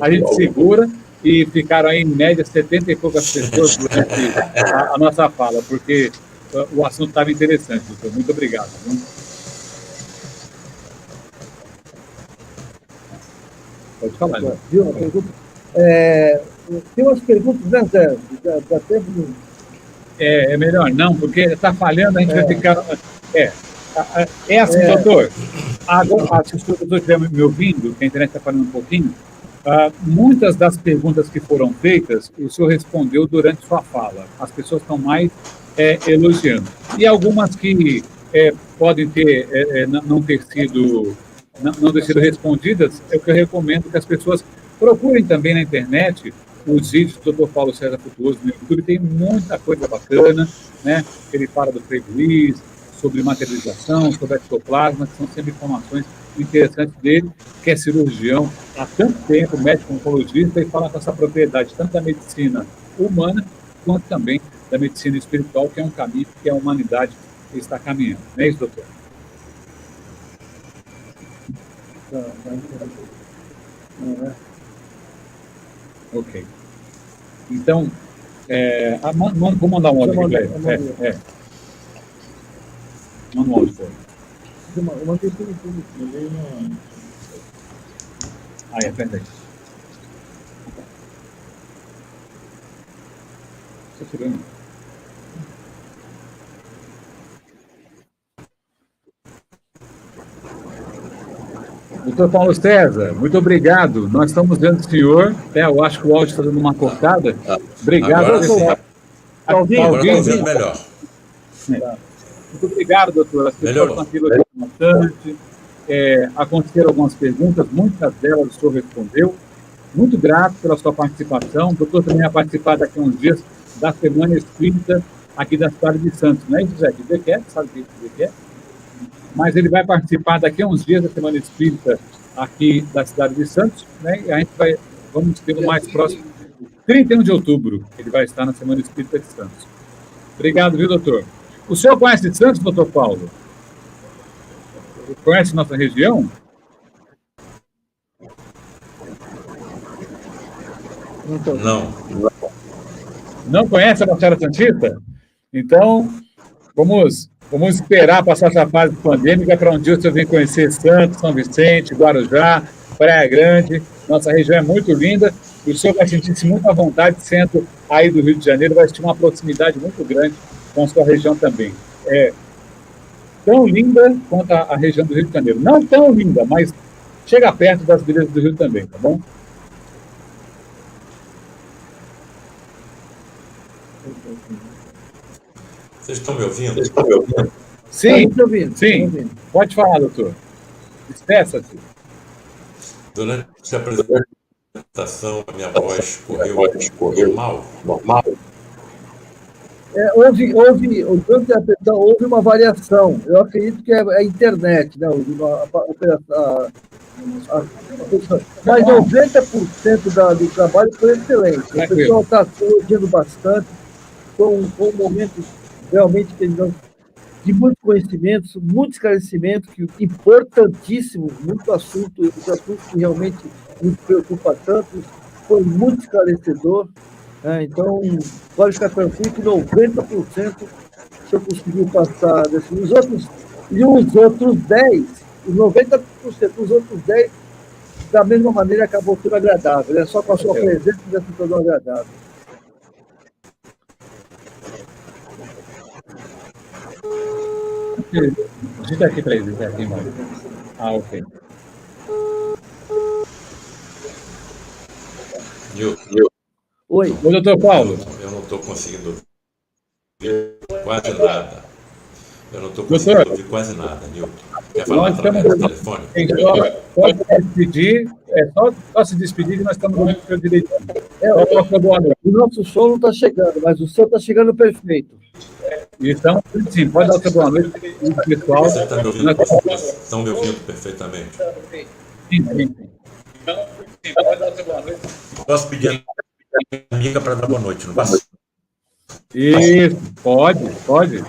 A gente segura e ficaram aí, em média, 70 e poucas pessoas durante a nossa fala, porque o assunto estava interessante, doutor. Muito obrigado. Viu? Pode falar, né? Tem umas perguntas, né, Zé? Dá tempo de... É melhor não, porque está falhando, a gente vai ficar... É assim, doutor. Agora, se o doutor estiver me ouvindo, que a internet está falando um pouquinho, muitas das perguntas que foram feitas, o senhor respondeu durante sua fala. As pessoas estão mais elogiando. E algumas que podem ter, não ter sido respondidas, é o que eu recomendo que as pessoas procurem também na internet os vídeos do Dr. Paulo César Frutuoso no YouTube. Tem muita coisa bacana, né? Ele fala do Frei Luiz, sobre materialização, sobre ectoplasma, que são sempre informações interessantes dele, que é cirurgião há tanto tempo, médico oncologista, e fala com essa propriedade tanto da medicina humana, quanto também da medicina espiritual, que é um caminho que a humanidade está caminhando. Não é isso, doutor? Ok. Então, vou mandar um áudio aqui para ele. Manda um áudio para ele. Eu mandei tudo, Peraí. Estou tirando. Doutor Paulo César, muito obrigado. Nós estamos vendo o senhor. Eu acho que o áudio está dando uma cortada. Obrigado. Agora sim. Agora estou ouvindo melhor. Muito obrigado, doutor. As pessoas estão aqui bastante. Aconteceram algumas perguntas, muitas delas o senhor respondeu. Muito grato pela sua participação. O doutor também vai participar daqui a uns dias da Semana Espírita aqui da cidade de Santos. Não é isso, José? Que que é? Sabe o que é? Mas ele vai participar daqui a uns dias da Semana Espírita aqui da cidade de Santos, né? E a gente vamos ter o mais próximo, 31 de outubro, ele vai estar na Semana Espírita de Santos. Obrigado, viu, doutor? O senhor conhece Santos, doutor Paulo? Conhece nossa região? Não. Não conhece a Baixada Santista? Então, vamos esperar passar essa fase pandêmica para um dia você vir conhecer Santos, São Vicente, Guarujá, Praia Grande. Nossa região é muito linda E o senhor vai sentir-se muito à vontade, sendo aí do Rio de Janeiro, vai ter uma proximidade muito grande com a sua região também. É tão linda quanto a região do Rio de Janeiro. Não tão linda, mas chega perto das belezas do Rio também, tá bom? Vocês estão me ouvindo? Sim, Estamos ouvindo, sim. estamos ouvindo. Pode falar, doutor. Despeça-se. Durante a apresentação, a minha voz correu mal. Durante a apresentação, houve uma variação. Eu acredito que é a internet, né? Mas 90% do trabalho foi excelente. O pessoal está elogiando bastante. Foi um momento realmente que de muito conhecimento, muito esclarecimento, que importantíssimo, muito assunto, os assuntos que realmente nos preocupa tanto, foi muito esclarecedor. Né? Então, pode ficar tranquilo que 90% se eu conseguir passar os outros 10, os 90%, os outros 10, da mesma maneira, acabou tudo agradável. Né? Só com a sua presença já se tornou agradável. Digita aqui para ele, aqui embaixo. Ah, ok. Oi, doutor Paulo. Eu não estou conseguindo ouvir quase nada. Eu não estou conseguindo ouvir quase nada, Nilton. Quer falar através do telefone? Pode se despedir, só se despedir que nós estamos ouvindo o seu direitinho. O nosso som não está chegando, mas o seu está chegando perfeito. Então, sim, pode dar o seu boa noite, pessoal. Você está me ouvindo? Estão me ouvindo perfeitamente? Sim. Então, sim, pode dar o seu boa noite. Posso pedir a amiga para dar boa noite, não posso? Isso, pode. Isso, pode.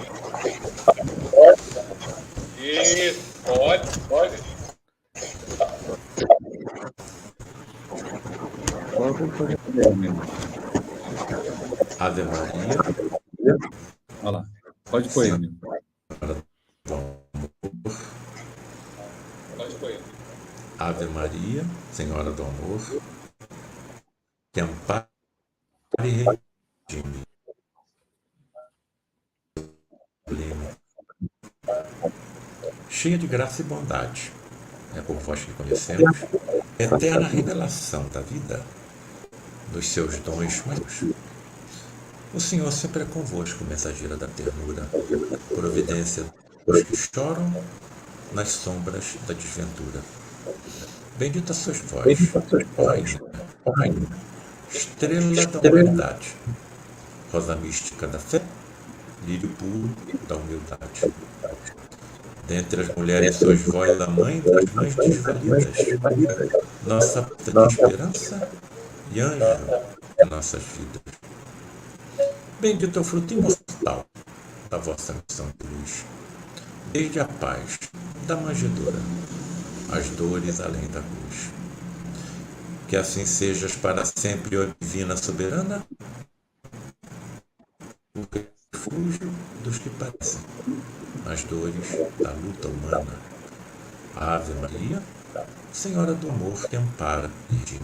Ave Maria. Olha lá. Pode pôr ele. Ave Maria, Senhora do Amor, que ampare e redime. Cheia de graça e bondade, é por vós que conhecemos, eterna revelação da vida, dos seus dons mais. O Senhor sempre é convosco, mensageira da ternura, providência dos que choram nas sombras da desventura. Bendita sois vós, Rainha, estrela da humanidade, rosa mística da fé, lírio puro da humildade. Dentre as mulheres sois vós a mãe das mães desvalidas, nossa porta de esperança e anjo de nossas vidas. Bendito é o fruto imortal da vossa missão de luz, desde a paz da manjedoura, as dores além da cruz. Que assim sejas para sempre, ó divina soberana, o refúgio dos que padecem as dores da luta humana. Ave Maria, Senhora do Amor que ampara e redime.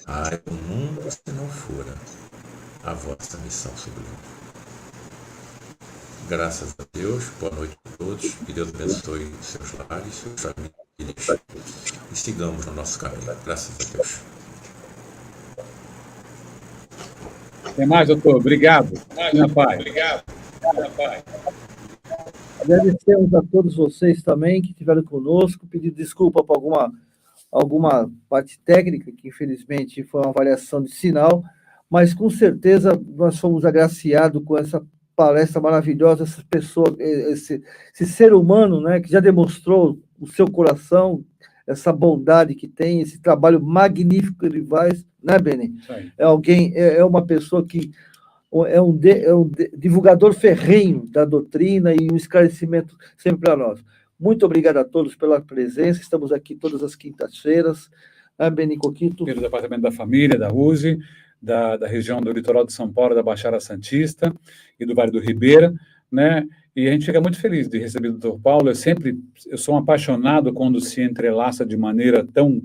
Ai, o mundo se não fora a vossa missão sublime. Graças a Deus, boa noite a todos, que Deus abençoe seus lares, suas famílias, e sigamos no nosso caminho. Graças a Deus. Até mais, doutor. Obrigado. Na paz. Agradecemos a todos vocês também que estiveram conosco, pedir desculpa por alguma parte técnica, que infelizmente foi uma variação de sinal, mas com certeza nós fomos agraciados com essa palestra maravilhosa, essa pessoa, esse ser humano, né, que já demonstrou o seu coração, essa bondade que tem, esse trabalho magnífico que ele faz, né, Beni? É uma pessoa que é um divulgador ferrenho da doutrina e um esclarecimento sempre para nós. Muito obrigado a todos pela presença, estamos aqui todas as quintas-feiras, né, Beni Coquito? Do Departamento da Família, da USE, da região do litoral de São Paulo, da Baixada Santista e do Vale do Ribeira, né? E a gente fica muito feliz de receber o Dr. Paulo. Eu sou um apaixonado quando se entrelaça de maneira tão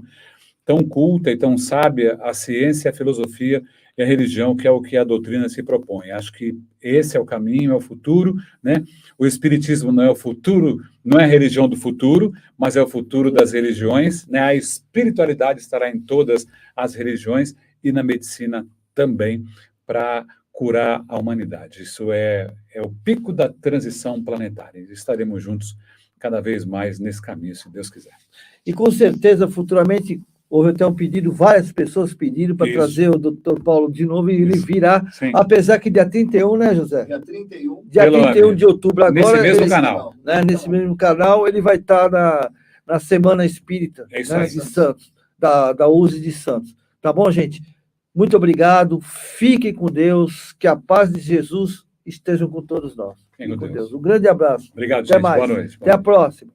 tão culta e tão sábia a ciência, a filosofia e a religião, que é o que a doutrina se propõe. Acho que esse é o caminho, é o futuro, né? O espiritismo não é o futuro, não é a religião do futuro, mas é o futuro das religiões, né? A espiritualidade estará em todas as religiões e na medicina também, para curar a humanidade. Isso é o pico da transição planetária. Estaremos juntos cada vez mais nesse caminho, se Deus quiser. E com certeza, futuramente, houve até um pedido, várias pessoas pediram para trazer o Dr. Paulo de novo, e ele virá, apesar que dia 31, né, José? Dia 31. Dia 31 de outubro agora. Nesse mesmo canal. Né, nesse mesmo canal, ele vai estar na Semana Espírita, né, de Santos, da USE de Santos. Tá bom, gente? Muito obrigado, fiquem com Deus, que a paz de Jesus esteja com todos nós. Fiquem com Deus. Um grande abraço. Obrigado, Até gente. mais. Boa noite. Até a próxima.